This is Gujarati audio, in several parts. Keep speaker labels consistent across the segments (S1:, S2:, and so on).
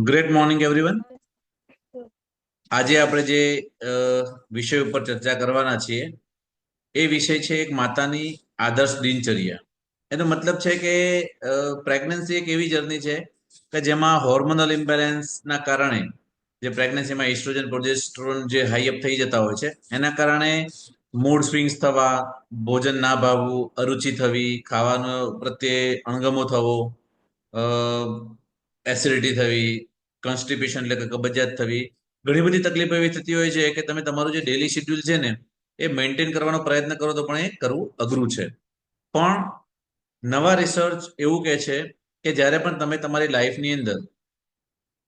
S1: Great morning everyone. આજે આપણે જે વિષય ઉપર ચર્ચા કરવાના છીએ એ વિષય છે એક માતાની આદર્શ દિનચર્યા. એનો મતલબ છે કે પ્રેગ્નન્સી એક એવી જર્ની છે કે જેમાં હોર્મોનલ ઇમ્બેલેન્સના કારણે જે પ્રેગ્નન્સીમાં ઇસ્ટ્રોજન પ્રોજેસ્ટેરોન જે હાઈઅપ થઈ જતા હોય છે એના કારણે મૂડ સ્વિંગ્સ થવા, ભોજન ના ભાવવું, અરુચિ થવી, ખાવાનો પ્રત્યે અણગમો થવો, એસિડિટી થવી, કોન્સ્ટિપેશન એટલે કે કબજિયાત થવી, ઘણી બધી તકલીફો એવી થતી હોય છે કે તમે તમારું જે ડેલી શેડ્યુલ છે ને એ મેન્ટેન કરવાનો પ્રયત્ન કરો તો પણ એ કરવું અઘરું છે. પણ નવા રિસર્ચ એવું કહે છે કે જ્યારે પણ તમે તમારી લાઈફની અંદર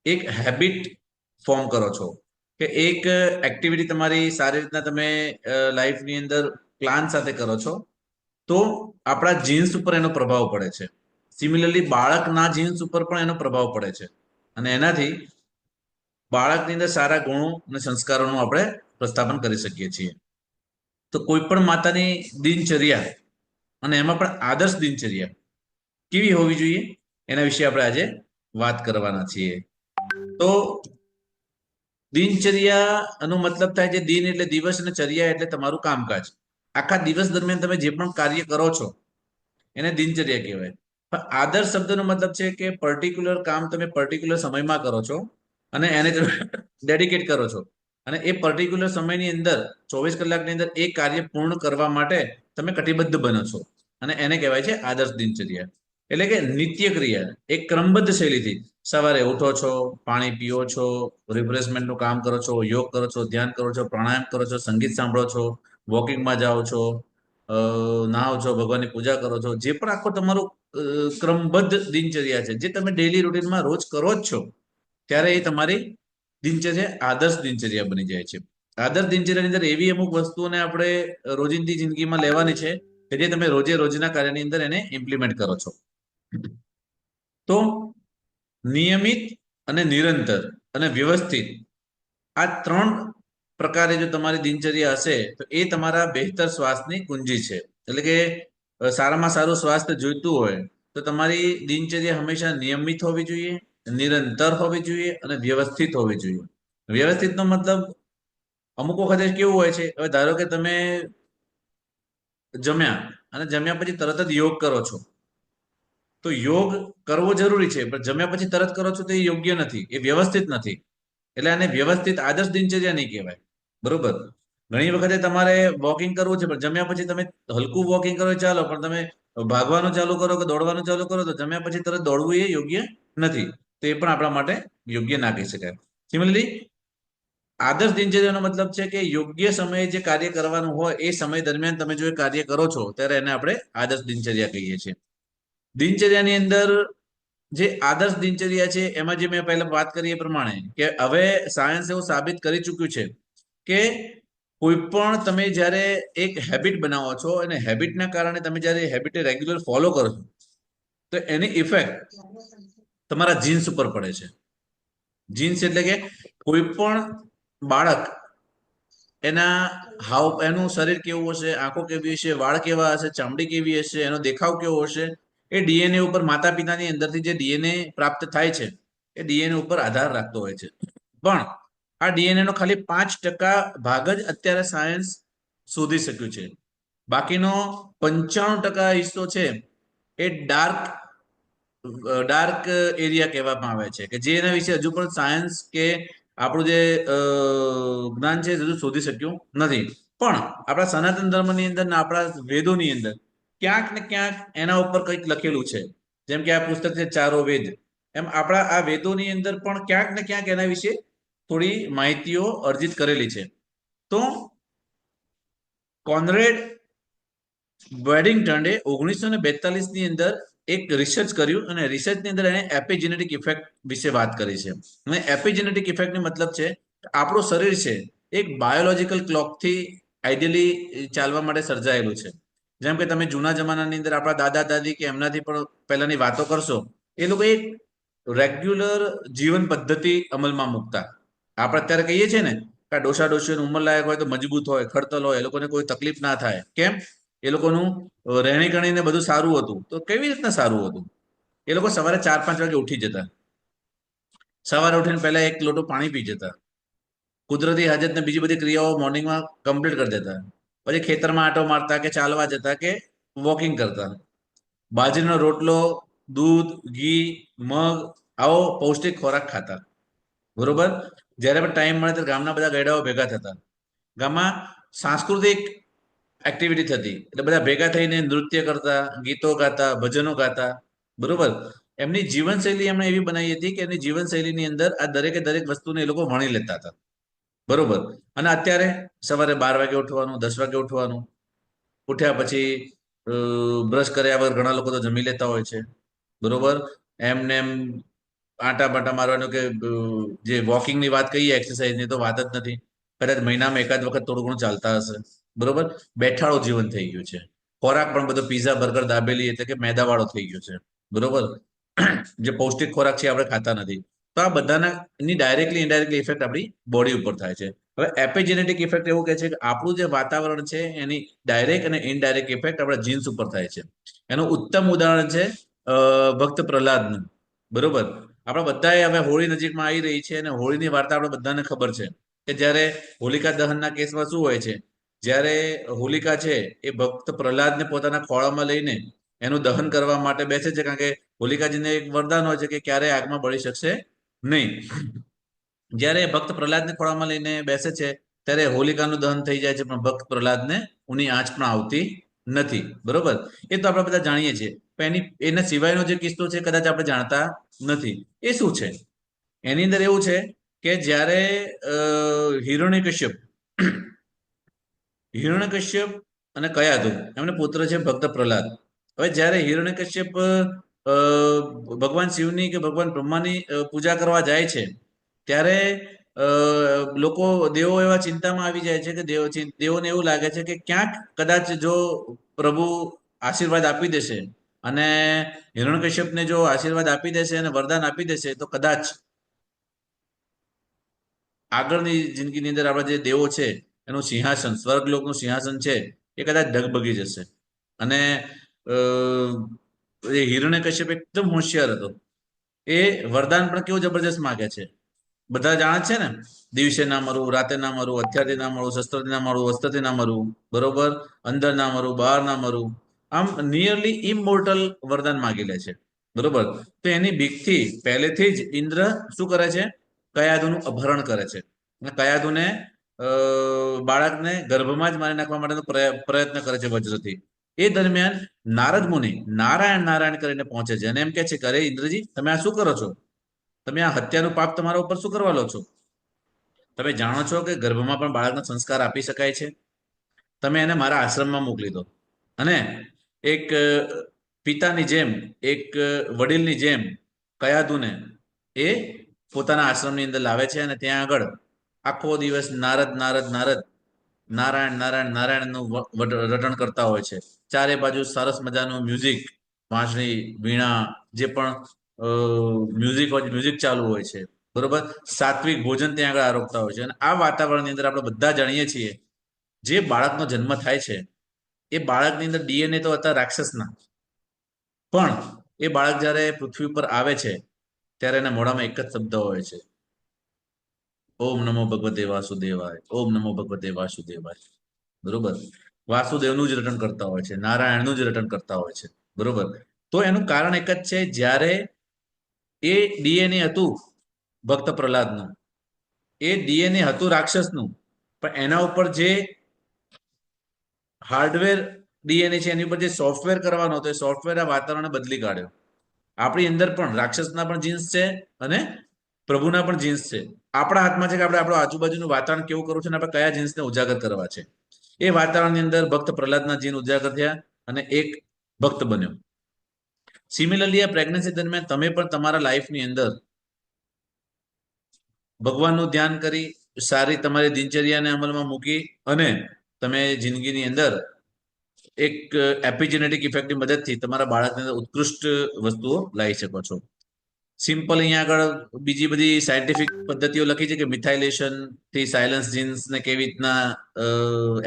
S1: એક હેબિટ ફોર્મ કરો છો કે એક એક્ટિવિટી તમારી સારી રીતના તમે લાઈફની અંદર પ્લાન સાથે કરો છો તો આપણા જીન્સ ઉપર એનો પ્રભાવ પડે છે. સિમિલરલી બાળકના જીન્સ ઉપર પણ એનો પ્રભાવ પડે છે અને એનાથી બાળકની અંદર સારા ગુણો અને સંસ્કારોનું આપણે પ્રસ્થાપન કરી શકીએ છીએ. તો કોઈ પણ માતાની દિનચર્યા અને એમાં પણ આદર્શ દિનચર્યા કેવી હોવી જોઈએ એના વિશે આપણે આજે વાત કરવાના છીએ. તો દિનચર્યાનો મતલબ થાય છે દિન એટલે દિવસ અને ચર્યા એટલે તમારું કામકાજ. આખા દિવસ દરમિયાન તમે જે પણ કાર્ય કરો છો એને દિનચર્યા કહેવાય. પણ આદર્શ શબ્દનો મતલબ છે કે પર્ટિક્યુલર કામ તમે પર્ટિક્યુલર સમયમાં કરો છો અને એને તમે ડેડિકેટ કરો છો અને એ પર્ટિક્યુલર સમયની અંદર 24 કલાકની અંદર એ કાર્ય પૂર્ણ કરવા માટે તમે કટિબદ્ધ બનો છો અને એને કહેવાય છે આદર્શ દિનચર્યા. એટલે કે નિત્ય ક્રિયા એક ક્રમબદ્ધ શૈલીથી સવારે ઉઠો છો, પાણી પીઓ છો, રિફ્રેશમેન્ટનું કામ કરો છો, યોગ કરો છો, ધ્યાન કરો છો, પ્રાણાયામ કરો છો, સંગીત સાંભળો છો, વોકિંગમાં જાઓ છો, નાહો છો, ભગવાનની પૂજા કરો છો, જે પણ આખો તમારો ક્રમબદ્ધ દિનચર્યા છે જે તમે ડેલી રૂટીનમાં રોજ કરો જ છો ત્યારે એ તમારી દિનચર્યા આદર્શ દિનચર્યા બની જાય છે. આદર્શ દિનચર્યાની અંદર એવી અમુક વસ્તુઓને આપણે રોજિંદી જિંદગીમાં લેવાની છે કે જે તમે રોજે રોજના કાર્યની અંદર એને ઇમ્પ્લિમેન્ટ કરો છો. તો નિયમિત અને નિરંતર અને વ્યવસ્થિત આ 3 પ્રકારે જો તમારી દિનચર્યા હશે તો એ તમારા બહેતર શ્વાસની કુંજી છે. એટલે કે સારામાં સારું સ્વાસ્થ્ય જોઈતું હોય તો તમારી દિનચર્યા હંમેશા નિયમિત હોવી જોઈએ, નિરંતર હોવી જોઈએ અને વ્યવસ્થિત હોવી જોઈએ. વ્યવસ્થિતનો મતલબ અમુક વખતે કેવું હોય છે, હવે ધારો કે તમે જમ્યા અને જમ્યા પછી તરત જ યોગ કરો છો તો યોગ કરવો જરૂરી છે પણ જમ્યા પછી તરત કરો છો તો એ યોગ્ય નથી, એ વ્યવસ્થિત નથી. એટલે આને વ્યવસ્થિત આદર્શ દિનચર્યા નહીં કહેવાય. બરોબર. ઘણી વખતે તમારે વોકિંગ કરવું છે પણ જમ્યા પછી તમે હલકું વોકિંગ કરો ચાલો પણ તમે ભાગવાનું ચાલુ કરો કે દોડવાનું ચાલુ કરો તો જમ્યા પછી તરત દોડવું એ યોગ્ય નથી. તો એ પણ આપણા માટે યોગ્ય ના કહી શકાય. સિમિલરલી આદર્શ દિનચર્યાનો મતલબ છે કે યોગ્ય સમયે જે કાર્ય કરવાનું હોય એ સમય દરમિયાન તમે જો એ કાર્ય કરો છો ત્યારે એને આપણે આદર્શ દિનચર્યા કહીએ છીએ. દિનચર્યાની અંદર જે આદર્શ દિનચર્યા છે એમાં જે મેં પહેલા વાત કરી એ પ્રમાણે કે હવે સાયન્સ એવું સાબિત કરી ચૂક્યું છે કે કોઈ પણ તમે જ્યારે એક હેબિટ બનાવો છો અને હેબિટના કારણે તમે જ્યારે હેબિટ રેગ્યુલર ફોલો કરો છો તો એની ઇફેક્ટ તમારા જીન્સ ઉપર પડે છે. જીન્સ એટલે કે કોઈ પણ બાળક એના એનું શરીર કેવું હશે, આંખો કેવી હશે, વાળ કેવા હશે, ચામડી કેવી હશે, એનો દેખાવ કેવો હશે, એ ડીએનએ ઉપર માતા પિતાની અંદરથી જે ડીએનએ પ્રાપ્ત થાય છે એ ડીએનએ ઉપર આધાર રાખતો હોય છે. પણ આ ડીએનએ નો ખાલી 5% ભાગ જ અત્યારે સાયન્સ શોધી શક્યું છે. બાકીનો 95% હિસ્સો છે એ ડાર્ક એરિયા કહેવામાં આવે છે કે જેના વિશે હજુ પણ સાયન્સ કે આપણું જે જ્ઞાન છે હજુ શોધી શક્યું નથી. પણ આપણા સનાતન ધર્મની અંદર ને આપણા વેદોની અંદર ક્યાંક ને ક્યાંક એના ઉપર કંઈક લખેલું છે. જેમ કે આ પુસ્તક છે ચારો વેદ, એમ આપણા આ વેદોની અંદર પણ ક્યાંક ને ક્યાંક એના વિશે થોડી માહિતીઓ અર્જિત કરેલી છે. તો કોનરેડ વેડિંગ્ટને 1942 ની અંદર એક રિસર્ચ કર્યું અને રિસર્ચની અંદર એને એપિજેનેટિક ઇફેક્ટ વિશે વાત કરી છે. અને એપિજેનેટિક ઇફેક્ટનો મતલબ છે આપણું શરીર છે એક બાયોલોજીકલ ક્લોકથી આઈડિયલી ચાલવા માટે સર્જાયેલું છે. જેમ કે તમે જૂના જમાનાની અંદર આપણા દાદા દાદી કે એમનાથી પણ પહેલાની વાતો કરશો, એ લોકો એક રેગ્યુલર જીવન પદ્ધતિ અમલમાં મૂકતા. આપણે અત્યારે કહીએ છીએ ને કે ડોસા ડોશીઓની ઉંમર લાયક હોય તો મજબૂત હોય, ખડતલ હોય, એ લોકોને કોઈ તકલીફ ના થાય. કેમ? એ લોકોનું રહેણી કરણીને બધું સારું હતું. તો કેવી રીતના સારું હતું? એ લોકો સવારે 4-5 વાગે ઉઠી જતા. સવારે ઉઠીને પહેલા એક લોટો પાણી પી જતા, કુદરતી હાજતને બીજી બધી ક્રિયાઓ મોર્નિંગમાં કમ્પ્લીટ કરી દેતા, પછી ખેતરમાં આંટો મારતા કે ચાલવા જતા કે વોકિંગ કરતા, બાજરીનો રોટલો, દૂધ, ઘી, મગ આવો પૌષ્ટિક ખોરાક ખાતા. બરોબર. જ્યારે પણ ટાઈમ મળે ત્યારે ગામના બધા ગયડાઓ ભેગા થતા. ગામમાં સાંસ્કૃતિક એક્ટિવિટી થતી, એટલે બધા ભેગા થઈને નૃત્ય કરતા, ગીતો ગાતા, ભજનો ગાતા. બરોબર. એમની જીવનશૈલી એમણે એવી બનાવી હતી કે એમની જીવનશૈલીની અંદર આ દરેકે દરેક વસ્તુને એ લોકો વણી લેતા હતા. બરોબર. અને અત્યારે સવારે 12 વાગે ઉઠવાનું, 10 વાગે ઉઠવાનું, ઉઠ્યા પછી બ્રશ કર્યા વગર ઘણા લોકો તો જમી લેતા હોય છે. બરોબર. એમને એમ આંટા બાટા મારવાનું કે જે વોકિંગની વાત કહીએ, એક્સરસાઇઝની તો વાત જ નથી. કદાચ મહિનામાં એકાદ વખત થોડું ઘણું ચાલતા હશે. બરોબર. બેઠાળું જીવન થઈ ગયું છે. ખોરાક પણ બધો પીઝા, બર્ગર, દાબેલી એટલે કે મેદાવાળો થઈ ગયો છે. બરોબર. જે પૌષ્ટિક ખોરાક છે આપણે ખાતા નથી. તો આ બધાના એની ડાયરેક્ટલી ઇનડાયરેક્ટલી ઇફેક્ટ આપણી બોડી ઉપર થાય છે. હવે એપિજેનેટિક ઇફેક્ટ એવું કહે છે કે આપણું જે વાતાવરણ છે એની ડાયરેક્ટ અને ઇનડાયરેક્ટ ઇફેક્ટ આપણા જીન્સ ઉપર થાય છે. એનું ઉત્તમ ઉદાહરણ છે ભક્ત પ્રહલાદનું. બરોબર. આપણે બધાએ હવે હોળી નજીકમાં આવી રહી છે અને હોળીની વાર્તા આપણે બધાને ખબર છે કે જ્યારે હોલિકા દહનના કેસમાં શું હોય છે, જ્યારે હોલિકા છે એ ભક્ત પ્રહલાદને પોતાના ખોળામાં લઈને એનું દહન કરવા માટે બેસે છે, કારણ કે હોલિકાજીને એક વરદાન હોય છે કે ક્યારેય આગમાં બળી શકશે નહીં. જ્યારે ભક્ત પ્રહલાદને ખોળામાં લઈને બેસે છે ત્યારે હોલિકાનું દહન થઈ જાય છે, પણ ભક્ત પ્રહલાદને ઊની આંચ પણ આવતી નથી. બરોબર. એ તો આપણે બધા જાણીએ છીએ. પણ એના સિવાયનો જે કિસ્સો છે કદાચ આપણે જાણતા નથી. એ શું છે? એની અંદર એવું છે કે જ્યારે હિરણ્યકશ્યપ હિરણ્યકશ્યપ અને કયાધુ એમને પુત્ર છે ભક્ત પ્રહલાદ. હવે જ્યારે હિરણ્યકશ્યપ ભગવાન શિવની કે ભગવાન બ્રહ્માની પૂજા કરવા જાય છે ત્યારે લોકો દેવો એવા ચિંતામાં આવી જાય છે કે દેવોને એવું લાગે છે કે ક્યાંક કદાચ જો પ્રભુ આશીર્વાદ આપી દેશે અને હિરણ્યકશ્યપને જો આશીર્વાદ આપી દેશે અને વરદાન આપી દેશે તો કદાચ આગળની જિંદગીની અંદર આપણા જે દેવો છે એનું સિંહાસન, સ્વર્ગલોકનું સિંહાસન છે એ કદાચ ડગબગી જશે. અને એ હિરણ્યકશ્યપ એકદમ હોશિયાર હતો. એ વરદાન પણ કેવું જબરજસ્ત માગે છે. બધા જાણે છે ને, દિવસે ના મરવું, રાતે ના મરવું, હથિયારથી ના મળવું, શસ્ત્રથી ના મળવું, વસ્ત્રથી ના મરવું. બરોબર. અંદર ના મરવું, બહાર ના મરવું. આમ નિયરલી ઇમોર્ટલ વરદાન માગી લે છે. બરોબર. તો એની બીકથી પહેલેથી જ ઇન્દ્ર શું કરે છે? કયાધુનું અપહરણ કરે છે. અને કયાધુને બાળકને ગર્ભમાં જ મારી નાખવા માટેનો પ્રયત્ન કરે છે વજ્રથી. એ દરમિયાન નારદ મુનિ નારાયણ નારાયણ કરીને પહોંચે છે અને એમ કે છે કે અરે ઇન્દ્રજી, તમે આ શું કરો છો? તમે આ હત્યાનું પાપ તમારા ઉપર શું કરવા લો છો? તમે જાણો છો કે ગર્ભમાં પણ બાળકનો સંસ્કાર આપી શકાય છે? તમે એને મારા આશ્રમમાં મોકલી દો. અને એક પિતાની જેમ, એક વડીલની જેમ કયાધુને એ પોતાના આશ્રમની અંદર લાવે છે અને ત્યાં આગળ આખો દિવસ નારદ નારદ નારદ નારાયણ નારાયણ નારાયણનું રટણ કરતા હોય છે. ચારે બાજુ સરસ મજાનું મ્યુઝિક, વાંસળી, વીણા, જે પણ મ્યુઝિક હોય મ્યુઝિક ચાલુ હોય છે. બરોબર. સાત્વિક ભોજન ત્યાં આગળ આરોગતા હોય છે. અને આ વાતાવરણની અંદર આપણે બધા જાણીએ છીએ જે બાળકનો જન્મ થાય છે એ બાળકની અંદર ડીએનએ તો હતા રાક્ષસના, પણ એ બાળક જ્યારે પૃથ્વી ઉપર આવે છે ત્યારે એના મોઢામાં એક જ શબ્દ હોય છે, ઓમ નમો ભગવતે વાસુદેવાય, ઓમ નમો ભગવતે વાસુદેવાય. બરોબર. વાસુદેવનું જ રટણ કરતા હોય છે, નારાયણનું જ રટણ કરતા હોય છે. બરોબર. તો એનું કારણ એક જ છે, જ્યારે એ ડીએનએ હતું ભક્ત પ્રહલાદનું, એ ડીએનએ હતું રાક્ષસનું, પણ એના ઉપર જે હાર્ડવેર ડીએનએ છે એની ઉપર જે સોફ્ટવેર કરવાનો હતો એ સોફ્ટવેર આ વાતાવરણને બદલી કાઢ્યો. આપણી અંદર પણ રાક્ષસના પણ જીન્સ છે અને પ્રભુના પણ જીન્સ છે. આપણા હાથમાં છે કે આપણે આપણું આજુબાજુનું વાતાવરણ કેવું કરવું છે અને આપણે કયા જીન્સને ઉજાગર કરવા છે. એ વાતાવરણની અંદર ભક્ત પ્રહલાદના જીન ઉજાગર થયા અને એક ભક્ત બન્યો. સિમિલરલી આ પ્રેગ્નન્સી દરમિયાન તમે પણ તમારા લાઈફની અંદર ભગવાનનું ધ્યાન કરી, સારી તમારી દિનચર્યાને અમલમાં મૂકી અને તમે જિંદગીની અંદર એક એપિજેનેટિક ઇફેક્ટની મદદથી તમારા બાળકની અંદર ઉત્કૃષ્ટ વસ્તુઓ લાવી શકો છો. સિમ્પલ અહીંયા આગળ બીજી બધી સાયન્ટિફિક પદ્ધતિઓ લખી છે કે મિથાઇલેશન થી સાયલન્સ જીન્સને કેવી રીતના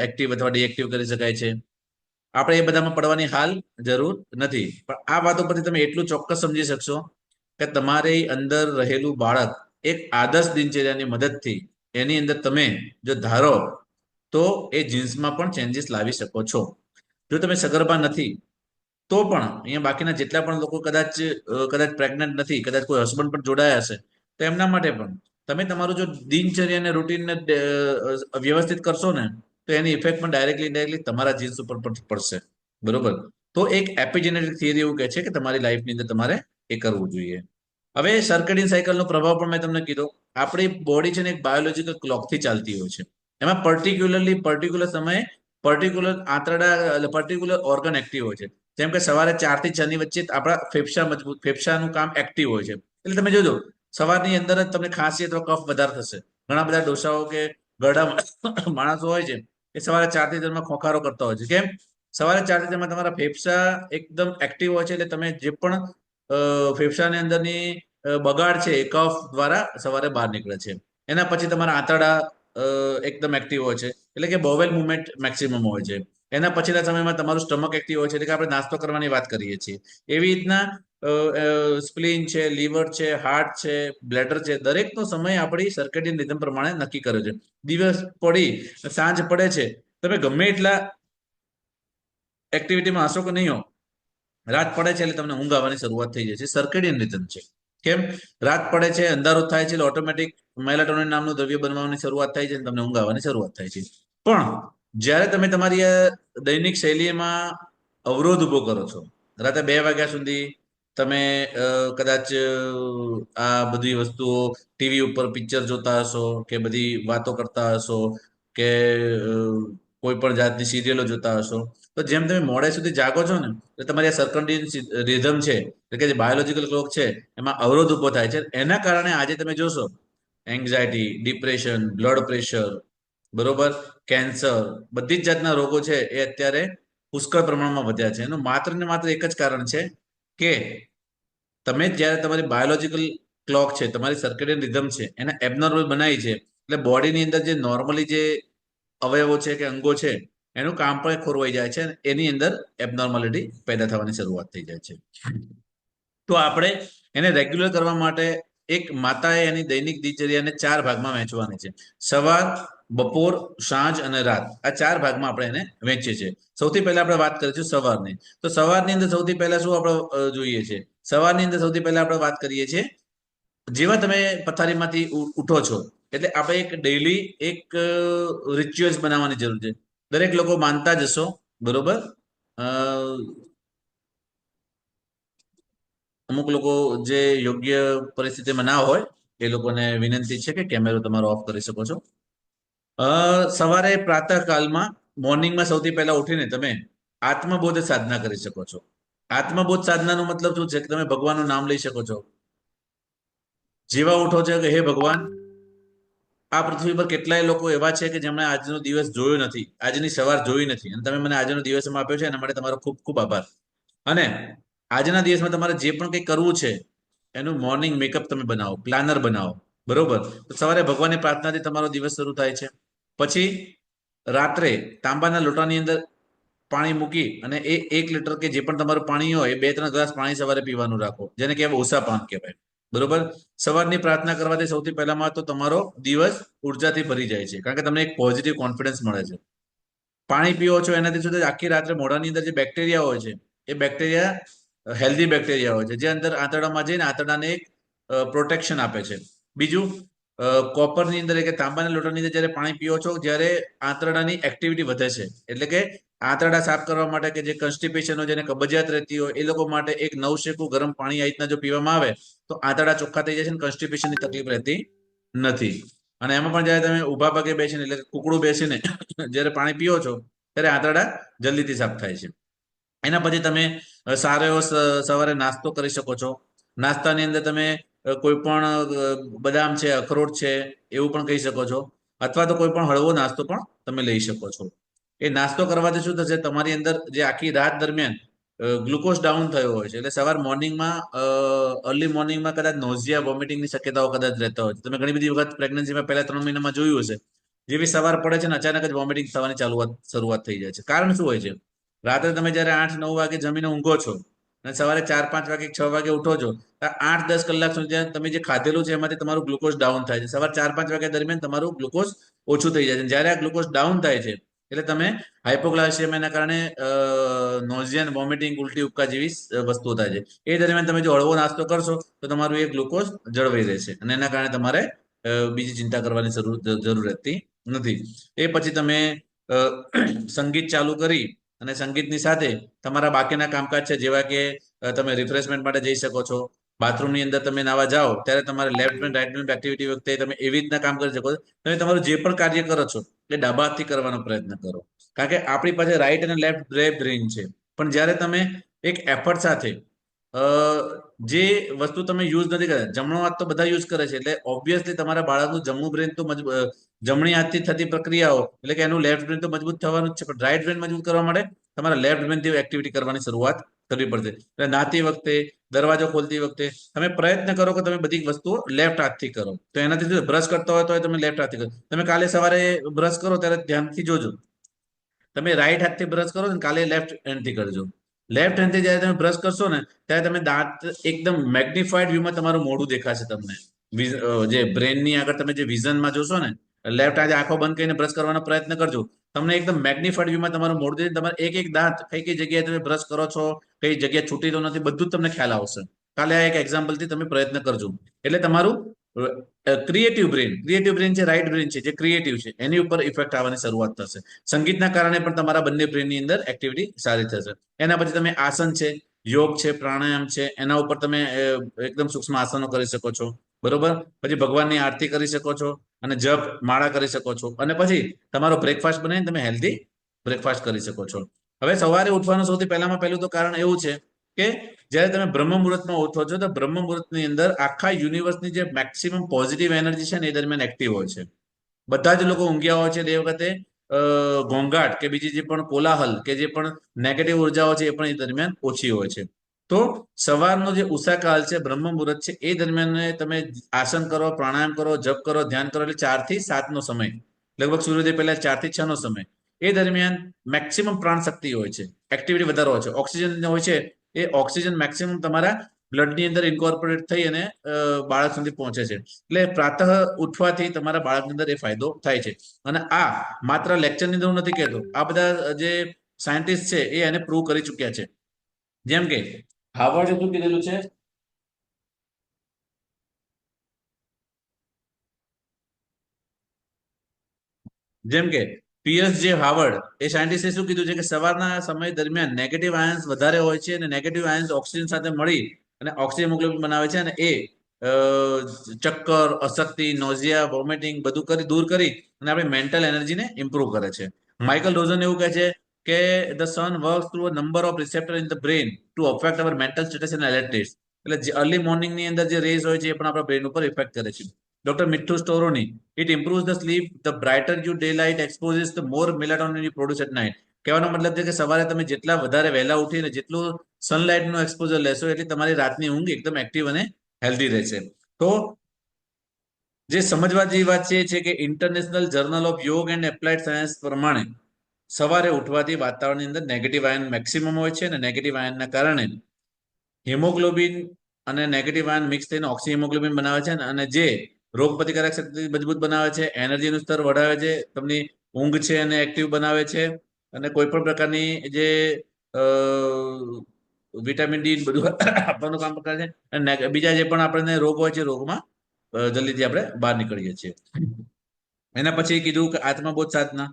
S1: એક્ટિવ અથવા ડીએક્ટિવ કરી શકાય છે. આપણે એ બધામાં પડવાની હાલ જરૂર નથી, પણ આ વાતો પરથી તમે એટલું ચોક્કસ સમજી શકશો કે તમારી અંદર રહેલું બાળક એક આદર્શ દિનચર્યાની મદદથી એની અંદર તમે જો ધારો તો એ જીન્સમાં પણ ચેન્જીસ લાવી શકો છો. જો તમે સગર્ભા નથી તો પણ અહીંયા બાકીના જેટલા પણ લોકો કદાચ પ્રેગ્નન્ટ નથી, કદાચ કોઈ હસબન્ડ પણ જોડાયા હશે, તો એમના માટે પણ તમે તમારું જો દિનચર્યા અને રૂટીનને વ્યવસ્થિત કરશો ને, તો એની ઇફેક્ટ પણ ડાયરેક્ટલી ઇનડાયરેક્ટલી તમારા જીન્સ ઉપર પડશે. બરોબર? તો એક એપિજેનેટિક થિયરી એવું કહે છે કે તમારી લાઈફની અંદર તમારે એ કરવું જોઈએ. હવે સર્કેડિયન સાયકલનો પ્રભાવ પણ મેં તમને કીધો. આપણી બોડી છે ને એક બાયોલોજીકલ ક્લોકથી ચાલતી હોય છે. એમાં પર્ટિક્યુલર સમયે પર્ટિક્યુલર આંતરડા પર્ટિક્યુલર ઓર્ગન એક્ટિવ હોય છે. જેમ કે સવારે 4 થી 6 ની વચ્ચે આપણા ફેફસાનું કામ એક્ટિવ હોય છે. એટલે તમે જોજો સવારની અંદર જ તમને ખાંસી અથવા કફ વધારે થશે. ઘણા બધા ડોસાઓ કે ગરડા માણસો હોય છે એ સવારે 4 થી 6 માં ખોખારો કરતા હોય છે. કેમ? સવારે 4 થી 6 માં તમારા ફેફસા એકદમ એક્ટિવ હોય છે. એટલે તમે જે પણ ફેફસાની અંદરની બગાડ છે એ કફ દ્વારા સવારે બહાર નીકળે છે. એના પછી તમારા આંતરડા એકદમ એક્ટિવ હોય છે. એટલે કે બોવેલ મુવમેન્ટ મેક્સિમમ હોય છે. એના પછીના સમયમાં તમારું સ્ટમક એક્ટિવ હોય છે. એટલે કે આપણે નાસ્તો કરવાની વાત કરીએ છીએ. એવી રીતના સ્પ્લીન છે, લીવર છે, હાર્ટ છે, બ્લેડર છે, દરેકનો સમય આપણી સર્કેડિયન રિધમ પ્રમાણે નક્કી કર્યો છે. દિવસ પડી સાંજ પડે છે, તમે ગમે એટલા એક્ટિવિટીમાં હશો કે નહીં હો, રાત પડે છે એટલે તમને ઊંઘ આવવાની શરૂઆત થઈ જાય છે. સર્કેડિયન રિધમ છે. કેમ? રાત પડે છે, અંધારું થાય છે એટલે ઓટોમેટિક મેલાટોનિન નામનું દ્રવ્ય બનવાની શરૂઆત થાય છે અને તમને ઊંઘ આવવાની શરૂઆત થાય છે. પણ જ્યારે તમે તમારી દૈનિક શૈલીમાં અવરોધ ઉભો કરો છો, રાતે 2 વાગ્યા સુધી તમે કદાચ આ બધી વસ્તુઓ ટીવી ઉપર પિક્ચર જોતા હશો કે બધી વાતો કરતા હશો કે કોઈ પણ જાતની સિરિયલો જોતા હશો, તો જેમ તમે મોડે સુધી જાગો છો ને, એટલે તમારી આ સર્કડિયન રિધમ છે, એટલે કે જે બાયોલોજીકલ ક્લોક છે, એમાં અવરોધ ઉભો થાય છે. એના કારણે આજે તમે જોશો એન્ઝાયટી, ડિપ્રેશન, બ્લડ પ્રેશર, બરોબર, કેન્સર, બધી જ જાતના રોગો છે એ અત્યારે પુષ્કળ પ્રમાણમાં વધ્યા છે. એનું માત્ર ને માત્ર એક જ કારણ છે કે તમે જ્યારે તમારી બાયોલોજીકલ ક્લોક છે, તમારી સર્કેડિયન રિધમ છે, એને એબનોર્મલ બનાવી છે. એટલે બોડીની અંદર જે નોર્મલી જે અવયવો છે કે અંગો છે એનું કામ પણ ખોરવાઈ જાય છે. એની અંદર એબનોર્માલિટી પેદા થવાની શરૂઆત થઈ જાય છે. તો આપણે એને રેગ્યુલર કરવા માટે એક માતાએ એની દૈનિક દિનચર્યાને 4 ભાગમાં વહેંચવાની છે. સવાર, બપોર, સાંજ અને રાત, આ 4 ભાગમાં આપણે એને વહેંચીએ છીએ. સૌથી પહેલા આપણે વાત કરીશું સવારની. તો સવારની અંદર સૌથી પહેલા શું આપણે જોઈએ છે? સવારની અંદર સૌથી પહેલા આપણે વાત કરીએ છીએ, જેવા તમે પથારીમાંથી ઉઠો છો એટલે આપણે એક ડેઈલી એક રિચ્યુઅલ્સ બનાવવાની જરૂર છે. દરેક લોકો માનતા જ હશો, બરોબર? અમુક લોકો જે યોગ્ય પરિસ્થિતિમાં ના હોય એ લોકોને વિનંતી છે કે કેમેરો તમારો ઓફ કરી શકો છો. સવારે પ્રાતઃકાલમાં મોર્નિંગમાં સૌથી પહેલા ઉઠીને તમે આત્મબોધ સાધના કરી શકો છો. આત્મબોધ સાધનાનો મતલબ શું છે કે તમે ભગવાનનું નામ લઈ શકો છો. જેવા ઉઠો છો કે હે ભગવાન, આ પૃથ્વી પર કેટલાય લોકો એવા છે કે જેમણે આજનો દિવસ જોયો નથી, આજની સવાર જોઈ નથી, અને તમે મને આજનો દિવસ આપ્યો છે એના માટે તમારો ખૂબ ખૂબ આભાર. અને આજના દિવસમાં તમારે જે પણ કંઈ કરવું છે એનું મોર્નિંગ મેકઅપ તમે બનાવો, પ્લાનર બનાવો, બરોબર? તો સવારે ભગવાનની પ્રાર્થનાથી તમારો દિવસ શરૂ થાય છે. પછી રાત્રે તાંબાના લોટાની અંદર પાણી મૂકી અને એ 1 લીટર કે જે પણ તમારું પાણી હોય એ 2-3 ગ્લાસ પાણી સવારે પીવાનું રાખો, જેને કહેવાય ઓછા પાન કહેવાય, બરોબર? સવારની પ્રાર્થના કરવાથી સૌથી પહેલામાં તો તમારો દિવસ ઉર્જાથી ભરી જાય છે, કારણ કે તમને એક પોઝિટિવ કોન્ફિડન્સ મળે છે. પાણી પીવો છો એનાથી શું થાય? આખી રાત્રે મોઢાની અંદર જે બેક્ટેરિયા હોય છે એ બેક્ટેરિયા હેલ્ધી બેક્ટેરિયા હોય છે, જે અંદર આંતરડામાં જઈને આંતરડાને એક પ્રોટેક્શન આપે છે. બીજું, કોપરની અંદર કે તાંબાના લોટાની અંદર જ્યારે પાણી પીવો છો, જ્યારે આંતરડાની એક્ટિવિટી વધે છે, એટલે કે આંતરડા સાફ કરવા માટે કે જે કોન્સ્ટિપેશન હોય, જેને કબજિયાત રહેતી હોય, એ લોકો માટે એક નવશેકું ગરમ પાણી આ રીતના જો પીવામાં આવે તો આંતરડા ચોખ્ખા થઈ જાય છે અને કોન્સ્ટિપેશનની તકલીફ રહેતી નથી. અને એમાં પણ જ્યારે તમે ઊભા પગે બેસીને એટલે કુકડું બેસીને જ્યારે પાણી પીવો છો ત્યારે આંતરડા જલ્દીથી સાફ થાય છે. એના પછી તમે સારો એવો સવારે નાસ્તો કરી શકો છો. નાસ્તાની અંદર તમે કોઈ પણ બદામ છે, અખરોટ છે, એવું પણ કહી શકો છો, અથવા તો કોઈ પણ હળવો નાસ્તો પણ તમે લઈ શકો છો. એ નાસ્તો કરવાથી શું થશે? તમારી અંદર જે આખી રાત દરમિયાન ગ્લુકોઝ ડાઉન થયો હોય છે, એટલે સવાર મોર્નિંગમાં અર્લી મોર્નિંગમાં કદાચ નોઝિયા, વોમિટિંગની શક્યતાઓ કદાચ રહેતા હોય છે. તમે ઘણી બધી વખત પ્રેગ્નન્સીમાં પહેલા 3 મહિનામાં જોયું હશે, જેવી સવાર પડે છે ને અચાનક જ વોમિટિંગ થવાની શરૂઆત થઈ જાય છે. કારણ શું હોય છે? રાત્રે તમે જ્યારે 8-9 વાગે જમીને ઊંઘો છો અને સવારે 4-5 વાગે 6 વાગે ઉઠો છો તો 8-10 કલાક સુધી તમે જે ખાધેલું છે એમાંથી તમારું ગ્લુકોઝ ડાઉન થાય છે. સવારે 4-5 વાગ્યા દરમિયાન તમારું ગ્લુકોઝ ઓછું થઈ જાય છે. જ્યારે આ ગ્લુકોઝ ડાઉન થાય છે એટલે તમે હાઇપોગ્લાયસેમિયાના કારણે નોઝિયા, વોમિટિંગ, ઉલટી, ઉપકા જેવી વસ્તુઓ થાય છે. એ દરમિયાન તમે જો હળવો નાસ્તો કરશો તો તમારું એ ગ્લુકોઝ જળવાઈ રહેશે અને એના કારણે તમારે બીજી ચિંતા કરવાની જરૂર રહેતી નથી. એ પછી તમે સંગીત ચાલુ કરી અને સંગીતની સાથે તમારા બાકીના કામકાજ છે જેવા કે તમે રિફ્રેશમેન્ટ માટે જઈ શકો છો. બાથરૂમની અંદર તમે નાવા જાઓ ત્યારે તમારે left hand right hand activity વખતે તમે એવી રીતના કામ કરી શકો છો. તમે તમારું જે પણ કાર્ય કરો છો એ ડાબા હાથથી કરવાનો પ્રયત્ન કરો. કારણ કે આપણી પાસે રાઈટ અને લેફ્ટ બે બ્રેઇન છે. પણ જ્યારે તમે એક એફર્ટ સાથે જે વસ્તુ તમે યુઝ નથી કરતા, જમણો હાથ તો બધા યુઝ કરે છે એટલે ઓબ્વિયસલી તમારા બાળકનું જમણું બ્રેન તો જમણી હાથથી થતી પ્રક્રિયાઓ એટલે કે એનું લેફ્ટ બ્રેન તો મજબૂત થવાનું જ છે. પણ રાઈટ બ્રેન મજબૂત કરવા માટે તમારા લેફ્ટ બ્રેનથી એક્ટિવિટી કરવાની શરૂઆત કરવી પડશે. એટલે નાતી વખતે, દરવાજો ખોલતી વખતે તમે પ્રયત્ન કરો કે તમે બધી વસ્તુઓ લેફ્ટ હાથથી કરો. તો એનાથી બ્રશ કરતા હોય તો તમે લેફ્ટ હાથથી કરો. તમે કાલે સવારે બ્રશ કરો ત્યારે ધ્યાનથી જોજો, તમે રાઈટ હાથથી બ્રશ કરો ને કાલે લેફ્ટ હેન્ડથી કરજો. લેફ્ટ હેન્ડથી જ્યારે તમે બ્રશ કરશો ને ત્યારે તમે દાંત એકદમ મેગ્નિફાઈડ વ્યૂમાં તમારું મોઢું દેખાશે તમને. જે બ્રેનની આગળ તમે જે વિઝનમાં જોશો ને, લેફ્ટ હાથે આંખો બંધ કરીને બ્રશ કરવાનો પ્રયત્ન કરજો. તમને એકદમ મેગ્નિફાઈડ વ્યૂમાં તમારું મોઢું દેખાશે. તમારે એક એક દાંત કઈ કઈ જગ્યાએ તમે બ્રશ કરો છો, કઈ જગ્યાએ છૂટી તો નથી, બધું જ તમને ખ્યાલ આવશે. કાલે આ એક એક્ઝામ્પલથી તમે પ્રયત્ન કરજો. એટલે તમારું ક્રિએટિવ બ્રેન છે, રાઈટ બ્રેન છે જે ક્રિએટિવ છે એની ઉપર ઇફેક્ટ આવવાની શરૂઆત થશે. સંગીતના કારણે પણ તમારા બંને બ્રેનની અંદર એક્ટિવિટી સારી થશે. એના પછી તમે આસન છે, યોગ છે, પ્રાણાયામ છે, એના ઉપર તમે એકદમ સૂક્ષ્મ આસનો કરી શકો છો. બરોબર. પછી ભગવાનની આરતી કરી શકો છો અને જપ માળા કરી શકો છો. અને પછી તમારો બ્રેકફાસ્ટ બનાવીને તમે હેલ્ધી બ્રેકફાસ્ટ કરી શકો છો. હવે સવારે ઉઠવાનું સૌથી પહેલું તો કારણ એવું છે કે જ્યારે તમે બ્રહ્મ મુહૂર્તમાં ઉઠો છો તો બ્રહ્મ મુહૂર્તની અંદર આખા યુનિવર્સની જે મેક્સિમમ પોઝિટિવ એનર્જી છે ને એ દરમિયાન એક્ટિવ હોય છે. બધા જ લોકો ઊંઘ્યા હોય છે તે વખતે ઘોંઘાટ કે બીજી જે પણ કોલાહલ કે જે પણ નેગેટિવ ઉર્જાઓ છે એ પણ એ દરમિયાન ઓછી હોય છે. તો સવારનો જે ઉષાકાળ છે, બ્રહ્મ મુહૂર્ત છે, એ દરમિયાન તમે આસન કરો, પ્રાણાયામ કરો, જપ કરો, ધ્યાન કરો એટલે 4 થી 7 નો સમય, લગભગ સૂર્યોદય પહેલા 4 થી 6 નો સમય, એ દરમિયાન મેક્સિમમ પ્રાણ શક્તિ હોય છે, એક્ટિવિટી વધારે હોય છે, ઓક્સિજન હોય છે એ ઓક્સિજન મેક્સિમમ તમારા બ્લડની અંદર ઇન્કોર્પોરેટ થઈ અને બાળક સુધી પહોંચે છે. એટલે પ્રાતઃ ઉઠવાથી તમારા બાળકની અંદર એ ફાયદો થાય છે. અને આ માત્ર લેક્ચરની અંદર હું નથી કહેતો, આ બધા જે સાયન્ટિસ્ટ છે એ એને પ્રૂવ કરી ચુક્યા છે. જેમ કે હાર્વર્ડે શું કીધેલું છે, જેમ કે પીએસ જે હાર્વર્ડ એ સાયન્ટિસ્ટે શું કીધું છે કે સવારના સમય દરમિયાન નેગેટિવ આયન્સ વધારે હોય છે અને નેગેટિવ આયન્સ ઓક્સિજન સાથે મળી અને ઓક્સિજન હિમોગ્લોબિન બનાવે છે અને એ ચક્કર, અશક્તિ, નોઝિયા, વોમિટિંગ બધું દૂર કરી અને આપણી મેન્ટલ એનર્જીને ઇમ્પ્રૂવ કરે છે. માઇકલ રોઝન એવું કહે છે કે the sun works through a number of receptor in the brain to affect our mental status and alertness. એટલે જે અર્લી મોર્નિંગની અંદર જે રેઝ હોય છે એ પણ આપણા બ્રેન ઉપર ઇફેક્ટ કરે છે. Doctor Mithu Storoni, it improves the sleep, the brighter you daylight exposes the more melatonin you produce at night. કહેવાનો મતલબ છે કે સવારે તમે જેટલા વધારે વહેલા ઉઠીને જેટલું સનલાઇટનું એક્સપોઝર લેશો એટલે તમારી રાતની ઊંઘ એકદમ એક્ટિવ અને હેલ્ધી રહેશે. તો જે સમજવા જેવી વાત છે કે ઇન્ટરનેશનલ જર્નલ ઓફ યોગ એન્ડ એપ્લાઇડ સાયન્સ પ્રમાણે સવારે ઉઠવાથી વાતાવરણની અંદર નેગેટિવ આયન મેક્સિમમ હોય છે અને નેગેટિવ આયનના કારણે હિમોગ્લોબિન અને નેગેટિવ આયન મિક્સ થઈને ઓક્સી હિમોગ્લોબિન બનાવે છે અને જે રોગ પ્રતિકારક શક્તિ મજબૂત બનાવે છે, એનર્જીનું સ્તર વધારે છે, તમને ઊંઘ છે અને એક્ટિવ બનાવે છે અને કોઈ પણ પ્રકારની જે વિટામિન ડી બધું આપવાનું કામ કરે છે અને બીજા જે પણ આપણને રોગ હોય છે રોગમાં જલ્દીથી આપણે બહાર નીકળીએ છીએ. એના પછી કીધું કે આત્મબોધ સાધના.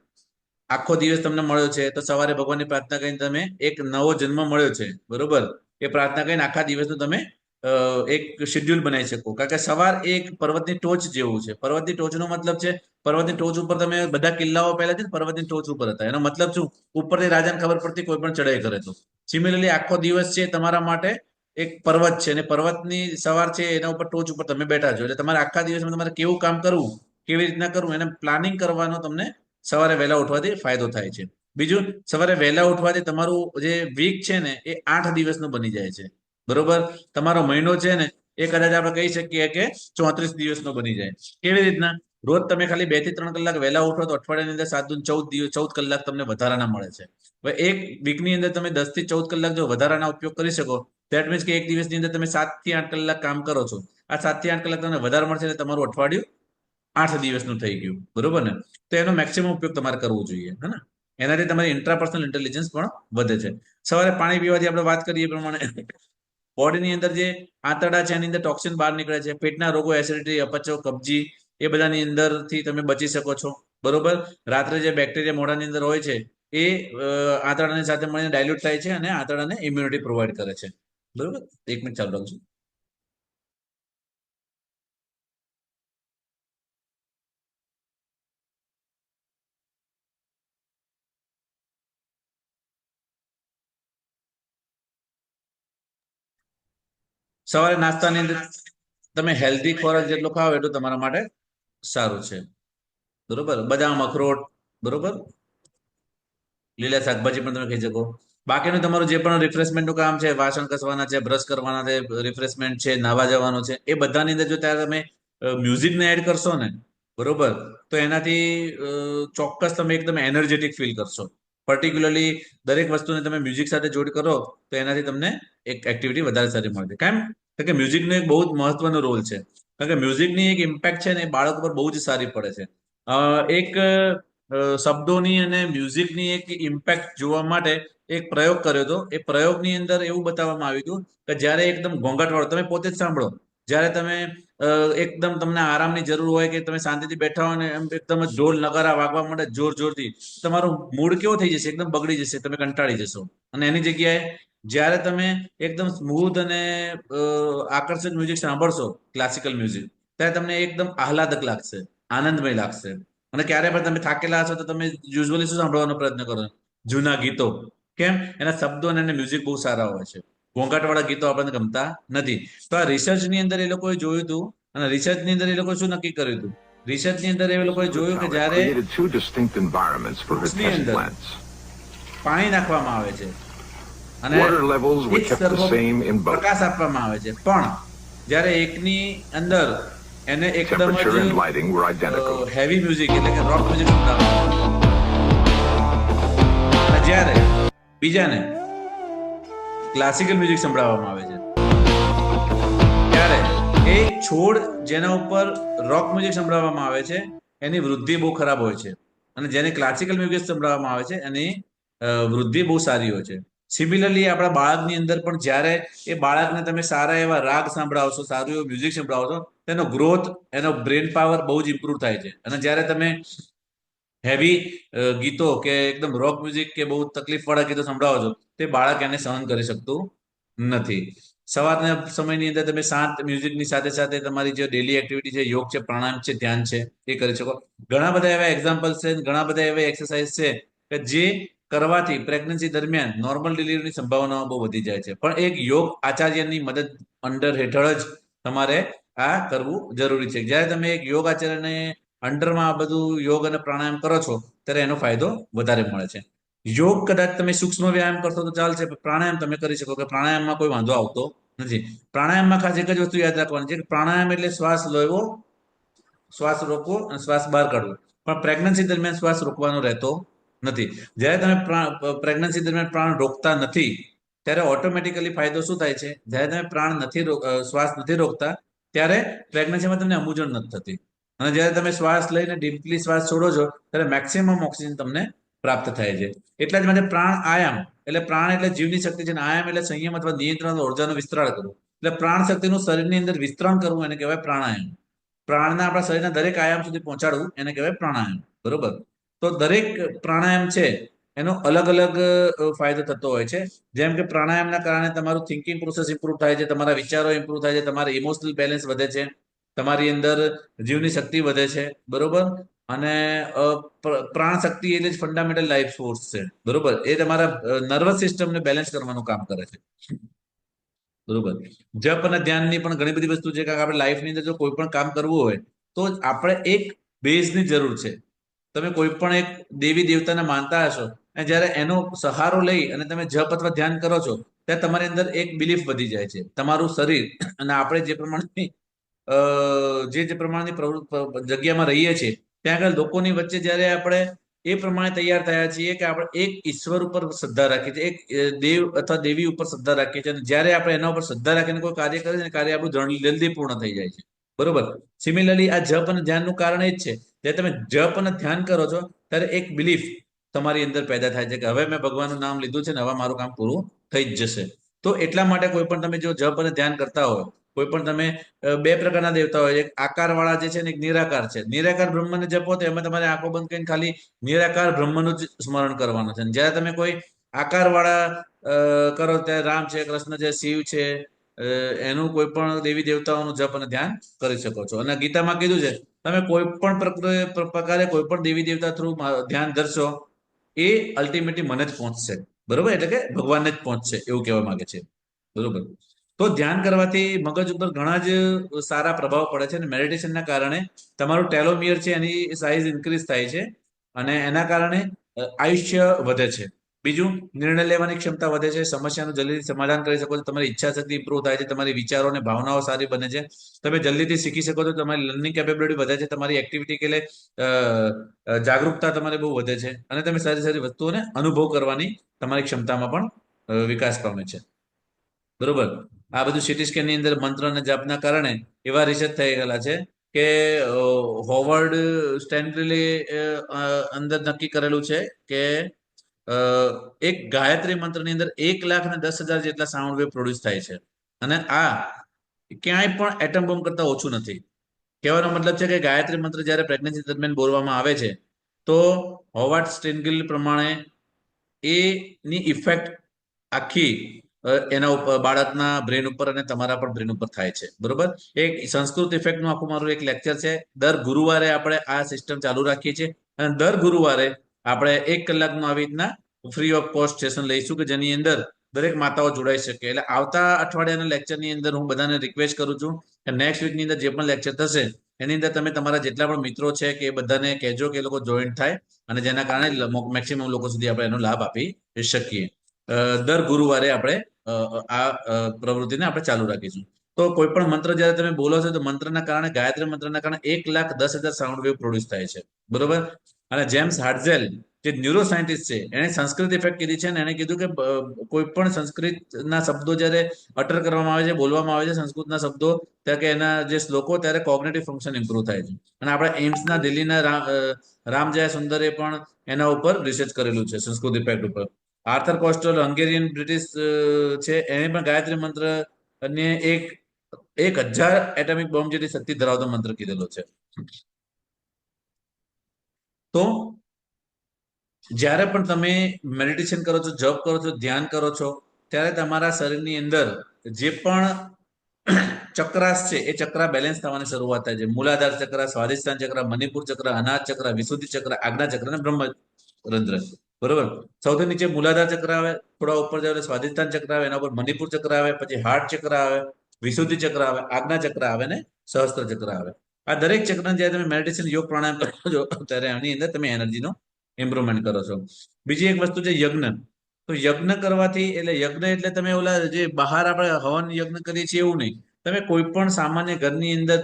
S1: આખો દિવસ તમને મળ્યો છે તો સવારે ભગવાનની પ્રાર્થના કરીને તમે એક નવો જન્મ મળ્યો છે, બરોબર, એ પ્રાર્થના કરીને આખા દિવસનું તમે એક શેડ્યુલ બનાવી શકો. કારણ કે સવાર એક પર્વતની ટોચ જેવું છે. પર્વતની ટોચનો મતલબ છે પર્વતની ટોચ ઉપર તમે બધા કિલ્લાઓ પહેલા છે ને પર્વતની ટોચ ઉપર હતા. એનો મતલબ શું, ઉપરથી રાજાને ખબર પડતી કોઈ પણ ચડાઈ કરે તો. સિમિલરલી આખો દિવસ છે તમારા માટે એક પર્વત છે અને પર્વતની સવાર છે એના ઉપર ટોચ ઉપર તમે બેઠા છો. એટલે તમારે આખા દિવસમાં તમારે કેવું કામ કરવું, કેવી રીતના કરવું, એને પ્લાનિંગ કરવાનો તમને સવારે વહેલા ઉઠવાથી ફાયદો થાય છે. બીજું, સવારે વહેલા ઉઠવાથી તમારું જે વીક છે ને એ 8 દિવસનું બની જાય છે, બરોબર. તમારો મહિનો છે ને એ કદાચ આપણે કહી શકીએ કે 34 દિવસનો બની જાય. કેવી રીતના, રોજ તમે ખાલી 2 થી 3 કલાક વહેલા ઉઠો તો અઠવાડિયાની અંદર 7 દૂને 14 કલાક તમને વધારાના મળે છે. હવે એક વીકની અંદર તમે 10 થી 14 કલાક જો વધારાના ઉપયોગ કરી શકો દેટ મીન્સ કે એક દિવસની અંદર તમે 7 થી 8 કલાક કામ કરો છો. આ 7 થી 8 કલાક તમને વધારે મળશે એટલે તમારું અઠવાડિયું 8 દિવસનું થઈ ગયું, બરોબર ને? તો એનો મેક્સિમમ ઉપયોગ તમારે કરવો જોઈએ, હે ને? એનાથી તમારી ઇન્ટ્રાપર્સનલ ઇન્ટેલિજન્સ પણ વધે છે. સવારે પાણી પીવાથી આપણે વાત કરીએ એ પ્રમાણે બોડીની અંદર જે આંતરડા છે એની અંદર ટોક્સિન બહાર નીકળે છે. પેટના રોગો, એસિડિટી, અપચો, કબજી એ બધાની અંદરથી તમે બચી શકો છો, બરોબર? રાત્રે જે બેક્ટેરિયા મોઢાની અંદર હોય છે એ આંતરડાની સાથે મળીને ડાયલ્યુટ થાય છે અને આંતરડાને ઇમ્યુનિટી પ્રોવાઈડ કરે છે, બરોબર? 1 મિનિટ ચાલુ રાખજો. સવારે નાસ્તાની અંદર તમે હેલ્ધી ખોરાક જેટલો ખાઓ એટલું તમારા માટે સારું છે, બરોબર? બદામ, અખરોટ, બરોબર? લીલા શાકભાજી પણ તમે ખાઈ શકો. બાકીનું તમારું જે પણ રિફ્રેશમેન્ટનું કામ છે, વાસણ ઘસવાના છે, બ્રશ કરવાના છે, રિફ્રેશમેન્ટ છે, નાવા જવાનું છે, એ બધાની અંદર જો ત્યારે તમે મ્યુઝિકને એડ કરશો ને, બરોબર, તો એનાથી ચોક્કસ તમે એકદમ એનર્જેટિક ફીલ કરશો. પર્ટિક્યુલરલી દરેક વસ્તુને તમે મ્યુઝિક સાથે જોડ કરો તો એનાથી તમને એક એક્ટિવિટી વધારે સારી મળશે. કેમ? કે મ્યુઝિકનો એક બહુ જ મહત્વનો રોલ છે. કારણ કે મ્યુઝિકની એક ઇમ્પેક્ટ છે ને એ બાળકો પર બહુ જ સારી પડે છે. એક શબ્દોની અને મ્યુઝિકની એક ઇમ્પેક્ટ જોવા માટે એક પ્રયોગ કર્યો હતો. એ પ્રયોગની અંદર એવું બતાવવામાં આવ્યું હતું કે જ્યારે એકદમ ઘોંઘાટવાળો, તમે પોતે જ સાંભળો, જ્યારે તમે એકદમ તમને આરામની જરૂર હોય કે તમે શાંતિથી બેઠા હો ને એમ એકદમ ઢોલ નગારા વાગવા માંડે જોર જોરથી, તમારું મૂડ કેવો થઈ જશે? એકદમ બગડી જશે, તમે કંટાળી જશો. અને એની જગ્યાએ જ્યારે તમે એકદમ સ્મૂથ અને આકર્ષક મ્યુઝિક સાંભળશો, ક્લાસિકલ મ્યુઝિક, ત્યારે તમને એકદમ આહલાદક લાગશે, આનંદમય લાગશે. અને ક્યારે પણ તમે થાકેલા હશો તો તમે યુઝ્યુઅલી શું સાંભળવાનો પ્રયત્ન કરો? જૂના ગીતો. કેમ? એના શબ્દો અને મ્યુઝિક બહુ સારા હોય છે. ઘોંઘાટવાળા ગીતો આપણને ગમતા નથી. તો આ રિસર્ચની અંદર એ લોકોએ જોયું હતું અને રિસર્ચની અંદર એ લોકોએ શું નક્કી કર્યું હતું? રિસર્ચની અંદર એ લોકોએ જોયું કે જ્યારે વૃક્ષની અંદર પાણી નાખવામાં આવે છે અને એક સરખો પ્રકાશ આપવામાં આવે છે, પણ જ્યારે એકની અંદર એને એકદમ જ હેવી મ્યુઝિક એટલે કે રોક મ્યુઝિક સંભળાવવામાં આવે અને જ્યારે બીજાને ક્લાસિકલ મ્યુઝિક સંભળાવવામાં આવે છે, ત્યારે એ છોડ જેના ઉપર રોક મ્યુઝિક સંભળાવવામાં આવે છે એની વૃદ્ધિ બહુ ખરાબ હોય છે અને જેને ક્લાસિકલ મ્યુઝિક સંભળાવવામાં આવે છે એની વૃદ્ધિ બહુ સારી હોય છે. સિમિલરલી આપણા બાળકની અંદર પણ જ્યારે એ બાળકને તમે સારા એવા રાગ સંભળાવશો, સારું એવું મ્યુઝિક સંભળાવશો, તેનો ગ્રોથ, એનો બ્રેન પાવર બહુ જ ઇમ્પ્રુવ થાય છે. અને જ્યારે તમે હેવી ગીતો કે એકદમ રોક મ્યુઝિક કે બહુ તકલીફ વાળા ગીતો સંભળાવો છો તે બાળક એને સહન કરી શકતું નથી. સવારના સમયની અંદર તમે શાંત મ્યુઝિકની સાથે સાથે તમારી જે ડેલી એક્ટિવિટી છે, યોગ છે, પ્રાણાયામ છે, ધ્યાન છે, એ કરી શકો. ઘણા બધા એવા એક્ઝામ્પલ્સ છે, ઘણા બધા એવા એક્સરસાઇઝ છે કે જે કરવાથી પ્રેગ્નન્સી દરમિયાન નોર્મલ ડિલિવરીની સંભાવનાઓ બહુ વધી જાય છે. પણ એક યોગ આચાર્યની મદદ અંડર હેઠળ જ તમારે આ કરવું જરૂરી છે. જ્યારે તમે એક યોગ આચાર્યને અંડરમાં આ બધું યોગ અને પ્રાણાયામ કરો છો ત્યારે એનો ફાયદો વધારે મળે છે. યોગ કદાચ તમે સૂક્ષ્મ વ્યાયામ કરશો તો ચાલશે, પ્રાણાયામ તમે કરી શકો કે પ્રાણાયામમાં કોઈ વાંધો આવતો નથી. પ્રાણાયામમાં ખાસ એક જ વસ્તુ યાદ રાખવાની છે કે પ્રાણાયામ એટલે શ્વાસ લેવો, શ્વાસ રોકવો અને શ્વાસ બહાર કાઢવો. પણ પ્રેગ્નન્સી દરમિયાન શ્વાસ રોકવાનો રહેતો નથી. જ્યારે તમે પ્રેગ્નન્સી દરમિયાન પ્રાણ રોકતા નથી ત્યારે ઓટોમેટિકલી ફાયદો શું થાય છે? જ્યારે તમે શ્વાસ નથી રોકતા ત્યારે પ્રેગ્નન્સીમાં તમને અમૂંઝવણ નથી થતી અને જ્યારે તમે શ્વાસ લઈને ડીપલી શ્વાસ છોડો છો ત્યારે મેક્સિમમ ઓક્સિજન તમને પ્રાપ્ત થાય છે. એટલા જ માટે પ્રાણ આયામ એટલે પ્રાણ એટલે જીવની શક્તિ છે અને આયામ એટલે સંયમ અથવા નિયંત્રણ ઉર્જાનું વિસ્તરણ કરવું. એટલે પ્રાણ શક્તિનું શરીરની અંદર વિસ્તરણ કરવું એને કહેવાય પ્રાણાયામ. પ્રાણના આપણા શરીરના દરેક આયામ સુધી પહોંચાડવું એને કહેવાય પ્રાણાયામ, બરોબર? તો દરેક પ્રાણાયામ છે એનો અલગ અલગ ફાયદો થતો હોય છે. જેમ કે પ્રાણાયામના કારણે તમારું થિંકિંગ પ્રોસેસ ઇમ્પ્રુવ થાય છે, તમારા વિચારો ઇમ્પ્રુવ થાય છે, તમારા ઇમોશનલ બેલેન્સ વધે છે, તમારી અંદર જીવની શક્તિ વધે છે, બરોબર? અને પ્રાણ શક્તિ એટલે જ ફંડામેન્ટલ લાઈફ ફોર્સ છે, બરોબર? એ તમારા નર્વસ સિસ્ટમને બેલેન્સ કરવાનું કામ કરે છે, બરોબર? જપ અને ધ્યાનની પણ ઘણી બધી વસ્તુ છે. કારણ કે આપણે લાઈફની અંદર જો કોઈ પણ કામ કરવું હોય તો આપણે એક બેઝની જરૂર છે. તમે કોઈ પણ એક દેવી દેવતાને માનતા હશો અને જ્યારે એનો સહારો લઈ અને તમે જપ અથવા ધ્યાન કરો છો ત્યારે તમારી અંદર એક બિલીફ વધી જાય છે. તમારું શરીર અને આપણે જે પ્રમાણની જે પ્રમાણની જગ્યામાં રહીએ છીએ ત્યાં આગળ લોકોની વચ્ચે જ્યારે આપણે એ પ્રમાણે તૈયાર થયા છીએ કે આપણે એક ઈશ્વર ઉપર શ્રદ્ધા રાખીએ છીએ, એક દેવ અથવા દેવી ઉપર શ્રદ્ધા રાખીએ છીએ, અને જ્યારે આપણે એના ઉપર શ્રદ્ધા રાખીને કોઈ કાર્ય કરીએ છીએ, કાર્ય આપણું જલ્દી પૂર્ણ થઈ જાય છે. બરોબર. સિમિલરલી આ જપ અને ધ્યાનનું કારણ એ જ છે, જ્યારે તમે જપ અને ધ્યાન કરો છો ત્યારે એક બિલીફ તમારી અંદર પેદા થાય છે કે હવે મેં ભગવાનનું નામ લીધું છે ને હવે મારું કામ પૂરું થઈ જ જશે. તો એટલા માટે કોઈ પણ તમે જો જપ અને ધ્યાન કરતા હોય, કોઈ પણ તમે બે પ્રકારના દેવતા હોય, એક આકાર વાળા જે છે ને એક નિરાકાર છે. નિરાકાર બ્રહ્મને જપો તો એમાં તમારે આંખો બંધ કરીને ખાલી નિરાકાર બ્રહ્મનું જ સ્મરણ કરવાનું છે. જ્યારે તમે કોઈ આકાર વાળા કરો ત્યારે રામ છે, કૃષ્ણ છે, શિવ છે, એનું કોઈ પણ દેવી દેવતાઓનું જપ અને ધ્યાન કરી શકો છો. અને ગીતામાં કીધું છે તમે કોઈ પણ પ્રકારે કોઈ પણ દેવી દેવતા થ્રુ ધ્યાન ધરશો એ અલ્ટિમેટલી મને જ પહોંચશે. બરોબર, એટલે કે ભગવાનને જ પહોંચશે એવું કહેવા માંગે છે. બરોબર. તો ધ્યાન કરવાથી મગજ ઉપર ઘણા જ સારા પ્રભાવ પડે છે, અને મેડિટેશનના કારણે તમારું ટેલોમિયર છે એની સાઇઝ ઇન્ક્રીઝ થાય છે, અને એના કારણે આયુષ્ય વધે છે. બીજું, નિર્ણય લેવાની ક્ષમતા વધે છે, સમસ્યાનું જલ્દીથી સમાધાન કરી શકો છો, તમારી ઈચ્છા શક્તિ ઇમ્પ્રુવ થાય છે, તમારી વિચારો અને ભાવનાઓ સારી બને છે, તમે જલ્દીથી શીખી શકો છો, તમારી લર્નિંગ કેપેબિલિટી વધે છે, તમારી એક્ટિવિટી કે જાગૃતતા તમારી બહુ વધે છે, અને તમે સારી સારી વસ્તુઓને અનુભવ કરવાની તમારી ક્ષમતામાં પણ વિકાસ પામે છે. બરોબર. આ બધું સીટી સ્કેનની અંદર મંત્ર અને જાપના કારણે એવા રિસર્ચ થઈ ગયેલા છે કે હોવર્ડ સ્ટેન્ડલે અંદર નક્કી કરેલું છે કે એક ગાયત્રી મંત્રની અંદર 1,10,000 જેટલા સાઉન્ડ વેવ પ્રોડ્યુસ થાય છે, અને આ ક્યાંય પણ એટમ બોમ્બ કરતા ઓછું નથી. કહેવાનો મતલબ છે કે ગાયત્રી મંત્ર જ્યારે પ્રેગ્નન્સી દરમિયાન બોલવામાં આવે છે તો હોવાર્ડ સ્ટેન્ગલ પ્રમાણે એની ઇફેક્ટ આખી એના ઉપર બાળકના બ્રેન ઉપર અને તમારા પણ બ્રેન ઉપર થાય છે. બરોબર. એક સંસ્કૃત ઇફેક્ટનું આખું મારું એક લેક્ચર છે. દર ગુરુવારે આપણે આ સિસ્ટમ ચાલુ રાખીએ છીએ, અને દર ગુરુવારે આપણે 1 કલાકનું આવી રીતના ફ્રી ઓફ કોસ્ટ સેશન લઈશું કે જેની અંદર દરેક માતાઓ જોડાઈ શકે. એટલે આવતા અઠવાડિયાના લેક્ચરની અંદર હું બધાને રિક્વેસ્ટ કરું છું કે નેક્સ્ટ વીકની અંદર જે પણ લેક્ચર થશે એની અંદર તમે તમારા જેટલા પણ મિત્રો છે કે એ બધાને કહેજો કે એ લોકો જોઈન્ટ થાય, અને જેના કારણે મેક્સિમમ લોકો સુધી આપણે એનો લાભ આપી શકીએ. દર ગુરુવારે આપણે આ પ્રવૃત્તિને આપણે ચાલુ રાખીશું. તો કોઈ પણ મંત્ર જ્યારે તમે બોલો છો તો મંત્રના કારણે, ગાયત્રી મંત્રના કારણે 1,10,000 સાઉન્ડ વેવ પ્રોડ્યુસ થાય છે. બરોબર. અને જેમ્સ હાર્ટઝેલ જે ન્યુરો સાયન્ટિસ્ટ છે એને સંસ્કૃત ઇફેક્ટ કીધી છે, અને એને કીધું કે કોઈ પણ સંસ્કૃતના શબ્દો જ્યારે અટર કરવામાં આવે છે, બોલવામાં આવે છે સંસ્કૃતના શબ્દો, ત્યારે કે એના જે શ્લોકો, ત્યારે કોગ્નેટિવ ફંક્શન ઇમ્પ્રુવ થાય છે. અને આપણે એમ્સના દિલ્હીના રામજયા સુંદરે પણ એના ઉપર રિસર્ચ કરેલું છે સંસ્કૃત ઇફેક્ટ ઉપર. આર્થર કોસ્ટલ હંગેરિયન બ્રિટિશ છે, એને પણ ગાયત્રી મંત્ર અને 1,000 એટમિક બોમ્બ જેટલી શક્તિ ધરાવતો મંત્ર કીધેલો છે. તો જ્યારે પણ તમે મેડિટેશન કરો છો, જપ કરો છો, ધ્યાન કરો છો, ત્યારે તમારા શરીરની અંદર જે પણ ચક્રાસ છે એ ચક્ર બેલેન્સ થવાની શરૂઆત થાય છે. મૂલાધાર ચક્ર, સ્વાધિષ્ઠાન ચક્ર, મણિપુર ચક્ર, અનાજ ચક્ર, વિશુદ્ધિ ચક્ર, આજ્ઞા ચક્ર અને બ્રહ્મરંધ્ર. બરોબર. સૌથી નીચે મૂલાધાર ચક્ર આવે, થોડા ઉપર જાવ સ્વાધિષ્ઠાન ચક્ર આવે, એના ઉપર મણિપુર ચક્ર આવે, પછી હાર્ટ ચક્ર આવે, વિશુદ્ધિ ચક્ર આવે, આજ્ઞા ચક્ર આવે ને સહસ્ત્ર ચક્ર આવે. આ દરેક ચક્રને જ્યારે તમે મેડિટેશન, યોગ, પ્રાણાયામ કરો છો ત્યારે આની અંદર તમે એનર્જીનો ઇમ્પ્રુવમેન્ટ કરો છો. બીજી એક વસ્તુ છે યજ્ઞ. તો યજ્ઞ કરવાથી, એટલે યજ્ઞ એટલે તમે ઓલા જે બહાર આપણે હવન યજ્ઞ કરીએ છીએ એવું નહીં. તમે કોઈ પણ સામાન્ય ઘરની અંદર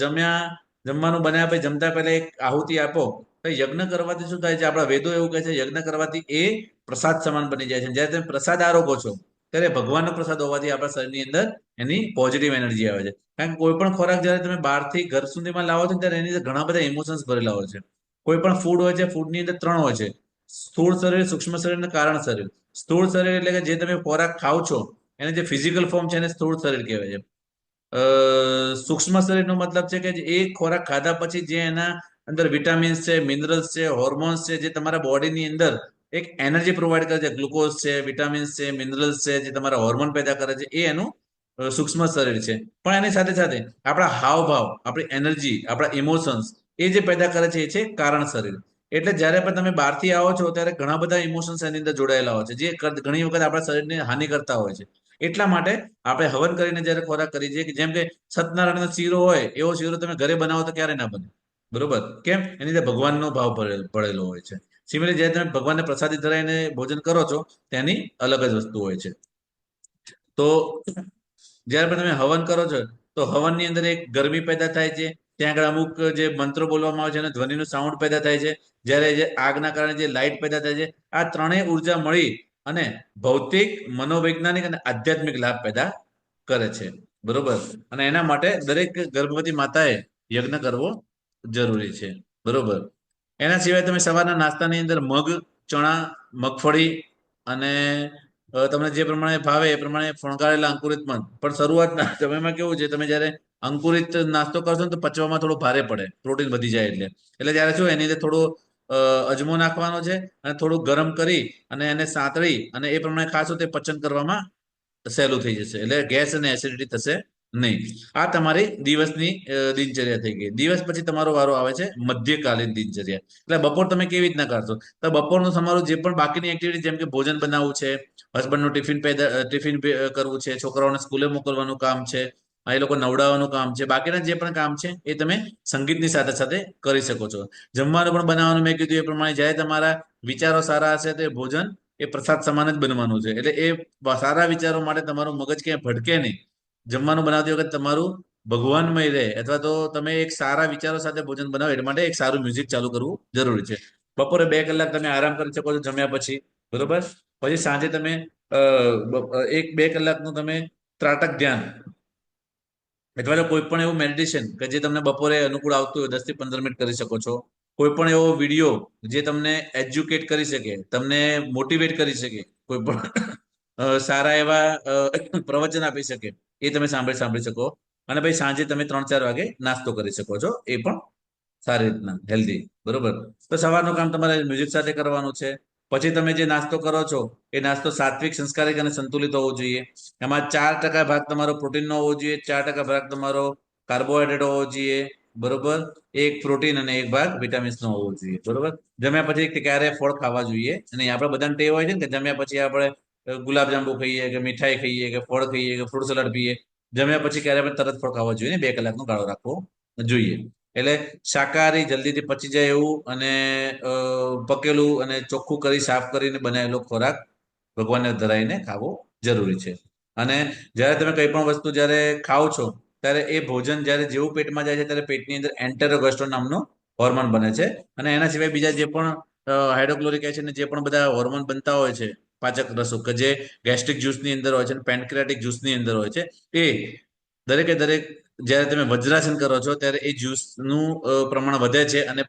S1: જમવાનું બનાવ્યા પછી જમતા પહેલા એક આહુતિ આપો. તો યજ્ઞ કરવાથી શું થાય છે? આપણા વેદો એવું કહે છે યજ્ઞ કરવાથી એ પ્રસાદ સમાન બની જાય છે. જ્યારે તમે પ્રસાદ આરોગો છો ત્યારે ભગવાનનો પ્રસાદ હોવાથી આપણા શરીરની અંદર એની પોઝિટિવ એનર્જી આવે છે. કારણ કે કોઈ પણ ખોરાક જ્યારે તમે બહારથી ઘર સુધીમાં લાવો છો ત્યારે એની અંદર ઘણા બધા ઇમોશન્સ ભરેલા હોય છે. કોઈ પણ ફૂડ હોય છે, ફૂડની અંદર 3 હોય છે: સ્થૂળ શરીર, સૂક્ષ્મ શરીર અને કારણ શરીર. સ્થૂળ શરીર એટલે કે જે તમે ખોરાક ખાવ છો એને જે ફિઝિકલ ફોર્મ છે એને સ્થૂળ શરીર કહેવાય છે. સૂક્ષ્મ શરીરનો મતલબ છે કે એ ખોરાક ખાધા પછી જે એના અંદર વિટામિન્સ છે, મિનરલ્સ છે, હોર્મોન્સ છે, જે તમારા બોડીની અંદર એક એનર્જી પ્રોવાઈડ કરે છે, ગ્લુકોઝ છે, વિટામિન્સ છે, મિનરલ્સ છે, જે તમારા હોર્મોન પેદા કરે છે, એ એનું સૂક્ષ્મ શરીર છે. પણ એની સાથે સાથે આપણા હાવભાવ, આપણી એનર્જી, આપણા ઇમોશન્સ એ જે પેદા કરે છે એ છે કારણ શરીર. એટલે જ્યારે પણ તમે બહારથી આવો છો ત્યારે ઘણા બધા ઇમોશન્સ એની અંદર જોડાયેલા હોય છે, જે ઘણી વખત આપણા શરીરને હાનિ કરતા હોય છે. એટલા માટે આપણે હવન કરીને જ્યારે ખોરાક કરીએ છીએ, જેમ કે સત્યનારાયણનો શીરો હોય એવો શીરો તમે ઘરે બનાવો તો ક્યારે ના બને. બરોબર. કેમ? એની અંદર ભગવાનનો ભાવ પડેલો હોય છે. સિમિલરલી જ્યારે તમે ભગવાનને પ્રસાદી ધરાઈને ભોજન કરો છો તેની અલગ જ વસ્તુ હોય છે. તો જ્યારે પણ તમે હવન કરો છો તો હવનની અંદર એક ગરમી પેદા થાય છે, ત્યાં આગળ અમુક જે મંત્રો બોલવામાં આવે છે અને ધ્વનિનું સાઉન્ડ પેદા થાય છે. જ્યારે જે આગના કારણે જે લાઇટ પેદા થાય છે, આ ત્રણેય ઉર્જા મળી અને ભૌતિક, મનોવૈજ્ઞાનિક અને આધ્યાત્મિક લાભ પેદા કરે છે. બરોબર. અને એના માટે દરેક ગર્ભવતી માતાએ યજ્ઞ કરવો જરૂરી છે. બરોબર. એના સિવાય તમે સવારના નાસ્તાની અંદર મગ, ચણા, મગફળી અને તમને જે પ્રમાણે ભાવે એ પ્રમાણે ફણગાવેલા અંકુરિત મગ. પણ શરૂઆતના સમયમાં કેવું છે, તમે જ્યારે અંકુરિત નાસ્તો કરશો ને તો પચવામાં થોડો ભારે પડે, પ્રોટીન વધી જાય એટલે ત્યારે શું એની અંદર થોડો અજમો નાખવાનો છે અને થોડું ગરમ કરી અને એને સાંતળી અને એ પ્રમાણે ખાશો તે પચન કરવામાં સહેલું થઈ જશે. એટલે ગેસ અને એસિડિટી થશે નહીં. આ તમારી દિવસની દિનચર્યા થઈ ગઈ. દિવસ પછી તમારો વારો આવે છે મધ્યકાલીન દિનચર્યા. એટલે બપોર તમે કેવી રીતના કરશો? તો બપોરનું તમારું જે પણ બાકીની એક્ટિવિટી, જેમ કે ભોજન બનાવવું છે, હસબન્ડનું ટિફિન કરવું છે, છોકરાઓને સ્કૂલે મોકલવાનું કામ છે, એ લોકો નવડાવવાનું કામ છે, બાકીના જે પણ કામ છે એ તમે સંગીતની સાથે સાથે કરી શકો છો. જમવાનું પણ બનાવવાનું મેં કીધું એ પ્રમાણે જ્યારે તમારા વિચારો સારા હશે તો ભોજન એ પ્રસાદ સમાન જ બનવાનું છે. એટલે એ સારા વિચારો માટે તમારું મગજ ક્યાંય ભટકે નહીં. જમવાનું બનાવતી વખતે તમારું ભગવાનમય રહે, અથવા તો તમે એક સારા વિચારો સાથે ભોજન બનાવો એટલા માટે એક સારું મ્યુઝિક ચાલુ કરવું જરૂરી છે. બપોરે 2 કલાક તમે આરામ કરી શકો છો જમ્યા પછી. બરોબર. પછી સાંજે તમે 1-2 કલાકનું તમે ત્રાટક ધ્યાન અથવા તો કોઈ પણ એવું મેડિટેશન કે જે તમને બપોરે અનુકૂળ આવતું હોય 10 થી 15 મિનિટ કરી શકો છો. કોઈ પણ એવો વિડીયો જે તમને એજ્યુકેટ કરી શકે, તમને મોટિવેટ કરી શકે, કોઈ પણ સારા એવા પ્રવચન આપી શકે, એ તમે સાંભળી શકો. અને પછી સાંજે તમે 3-4 વાગે નાસ્તો કરી શકો છો, એ પણ સારી રીતના હેલ્ધી. બરોબર. તો સવારનું કામ તમારે મ્યુઝિક સાથે કરવાનું છે. પછી તમે જે નાસ્તો કરો છો એ નાસ્તો સાત્વિક, સંસ્કારિક અને સંતુલિત હોવો જોઈએ. એમાં 4% ભાગ તમારો પ્રોટીનનો હોવો જોઈએ, 4% ભાગ તમારો કાર્બોહાઈડ્રેટ હોવો જોઈએ. બરોબર. 1 પ્રોટીન અને 1 ભાગ વિટામિન્સનો હોવો જોઈએ. બરોબર. જમ્યા પછી ક્યારે ફળ ખાવા જોઈએ અને આપણે બધાને ટેવ હોય છે ને કે જમ્યા પછી આપણે ગુલાબજાંબુ ખાઈએ કે મીઠાઈ ખાઈએ કે ફળ ખાઈએ કે ફ્રૂટ સલાડ પીએ. જમ્યા પછી ક્યારે આપણે તરત ફળ ખાવા જોઈએ, 2 કલાકનો ગાળો રાખવો જોઈએ. એટલે શાકાહારી જલ્દીથી પચી જાય એવું અને પકેલું અને ચોખ્ખું કરી સાફ કરીને બનાવેલો ખોરાક ભગવાનને ધરાઈને ખાવો જરૂરી છે. અને જ્યારે તમે કંઈ પણ વસ્તુ જ્યારે ખાઓ છો ત્યારે એ ભોજન જ્યારે જેવું પેટમાં જાય છે ત્યારે પેટની અંદર એન્ટેરોગેસ્ટ્રોન નામનો હોર્મોન બને છે. અને એના સિવાય બીજા જે પણ હાઇડ્રોક્લોરિક એસિડ જે પણ બધા હોર્મોન બનતા હોય છે પાચક રસો, કે જે ગેસ્ટ્રિક જ્યુસની અંદર હોય છે, પેન્ક્રિયાટિક જ્યુસની અંદર હોય છે, એ દરેકે દરેક જ્યારે તમે વજ્રાસન કરો છો ત્યારે એ જ્યુસનું પ્રમાણ વધે છે અને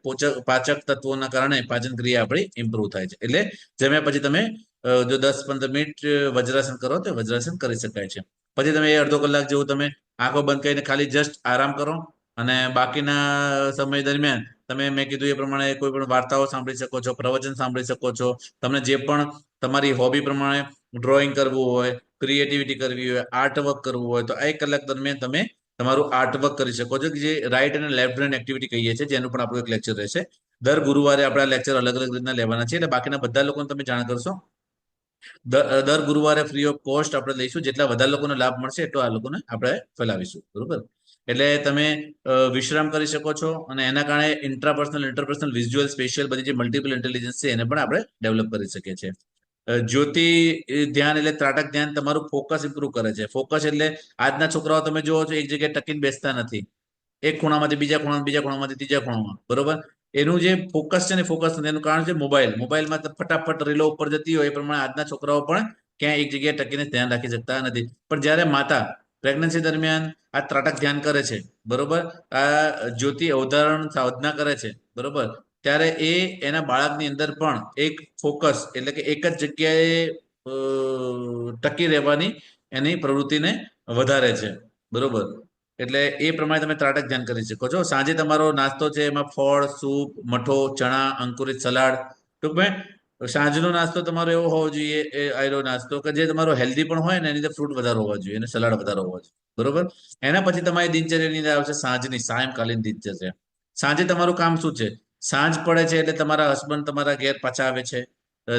S1: પાચક તત્વોના કારણે પાચન ક્રિયા આપણી ઇમ્પ્રુવ થાય છે. એટલે જમ્યા પછી તમે જો 10-15 મિનિટ વજ્રાસન કરો તો વજ્રાસન કરી શકાય છે. પછી તમે અડધો કલાક જેવું તમે આંખો બંધ કરીને ખાલી જસ્ટ આરામ કરો અને બાકીના સમય દરમિયાન તમે મેં કીધું એ પ્રમાણે કોઈ પણ વાર્તાઓ સાંભળી શકો છો, પ્રવચન સાંભળી શકો છો. તમને જે પણ તમારી હોબી પ્રમાણે ડ્રોઈંગ કરવું હોય, ક્રિએટિવિટી કરવી હોય, આર્ટવર્ક કરવું હોય, તો આ 1 કલાક દરમિયાન તમે તમારું આર્ટવર્ક કરી શકો છો, કે જે રાઈટ અને લેફ્ટ બ્રેન એક્ટિવિટી કહીએ છીએ, જેનું પણ આપણું એક લેક્ચર રહેશે. દર ગુરુવારે આપણા લેક્ચર અલગ અલગ રીતના લેવાના છે. એટલે બાકીના બધા લોકોને તમે જાણ કરશો. દર ગુરુવારે ફ્રી ઓફ કોસ્ટ આપણે લઈશું. જેટલા વધારે લોકોને લાભ મળશે એટલો આ લોકોને આપણે ફેલાવીશું. બરોબર. એટલે તમે વિશ્રામ કરી શકો છો અને એના કારણે ઇન્ટરપર્સનલ, વિઝ્યુઅલ, સ્પેશિયલ બધી જે મલ્ટિપલ ઇન્ટેલિજન્સ છે એને પણ આપણે ડેવલપ કરી શકીએ છીએ. જ્યોતિ ધ્યાન એટલે ત્રાટક ધ્યાન તમારું ફોકસ ઇમ્પ્રુવ કરે છે. ફોકસ એટલે આજના છોકરાઓ તમે જોવો છો એક જગ્યાએ ટકીને બેસતા નથી. એક ખૂણામાંથી બીજા ખૂણામાંથી ત્રીજા ખૂણામાં. બરોબર. એનું જે ફોકસ છે ને ફોકસ નથી. એનું કારણ છે મોબાઈલમાં ફટાફટ રીલો ઉપર જતી હોય એ પ્રમાણે આજના છોકરાઓ પણ ક્યાંય એક જગ્યાએ ટકીને ધ્યાન રાખી શકતા નથી. પણ જ્યારે માતા પ્રેગ્નન્સી દરમિયાન આ ત્રાટક ધ્યાન કરે છે, બરોબર, આ જ્યોતિ અવધારણ સાધના કરે છે, બરોબર, ત્યારે એ એના બાળકની અંદર પણ એક ફોકસ એટલે કે એક જ જગ્યાએ ટકી રહેવાની એની પ્રવૃત્તિને વધારે છે. બરોબર. એટલે એ પ્રમાણે તમે ત્રાટક ધ્યાન કરી શકો છો. સાંજે તમારો નાસ્તો છે એમાં ફળ, સૂપ, મઠો, ચણા, અંકુરિત સલાડ, ટૂંકમાં સાંજનો નાસ્તો તમારો એવો હોવો જોઈએ, એ આયરો નાસ્તો કે જે તમારો હેલ્ધી પણ હોય ને એની અંદર ફ્રૂટ વધારે હોવા જોઈએ અને સલાડ વધારે હોવા જોઈએ. બરોબર. એના પછી તમારી દિનચર્યાની અંદર આવશે સાયંકાલીન દિનચર્યા. સાંજે તમારું કામ શું છે? સાંજ પડે છે એટલે તમારા હસબન્ડ તમારા ઘેર પાછા આવે છે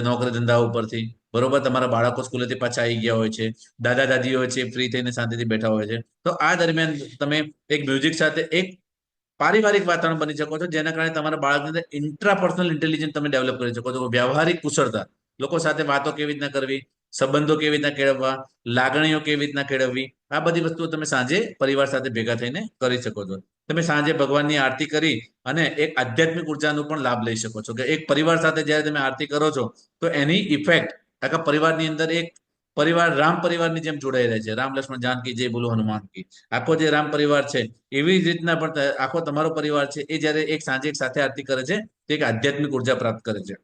S1: નોકરી ધંધા ઉપરથી. બરોબર. તમારા બાળકો સ્કૂલેથી પાછા આવી ગયા હોય છે. દાદા દાદીઓ છે ફ્રી થઈને શાંતિથી બેઠા હોય છે. તો આ દરમિયાન તમે એક મ્યુઝિક સાથે એક પારિવારિક વાતાવરણ બની શકો છો, જેના કારણે તમારા બાળકની અંદર ઇન્ટ્રાપર્સનલ ઇન્ટેલિજન્સ તમે ડેવલપ કરી શકો છો. વ્યવહારિક કુશળતા, લોકો સાથે વાતો કેવી રીતના કરવી, સંબંધો કેવી રીતના કેળવવા, લાગણીઓ કેવી રીતના કેળવવી, આ બધી વસ્તુઓ તમે સાંજે પરિવાર સાથે ભેગા થઈને કરી શકો છો. તમે સાંજે ભગવાનની આરતી કરી અને એક આધ્યાત્મિક ઉર્જાનો પણ લાભ લઈ શકો છો કે એક પરિવાર સાથે જ્યારે તમે આરતી કરો છો તો એની ઇફેક્ટ આખા પરિવારની અંદર એક પરિવાર રામ પરિવારની જેમ જોડાઈ રહે છે. રામ લક્ષ્મણ જાનકી જય બોલો હનુમાન કી. આખો જે રામ પરિવાર છે એવી જ રીતના પણ આખો તમારો પરિવાર છે એ જ્યારે એક સાંજે એક સાથે આરતી કરે છે તો એક આધ્યાત્મિક ઉર્જા પ્રાપ્ત કરે છે.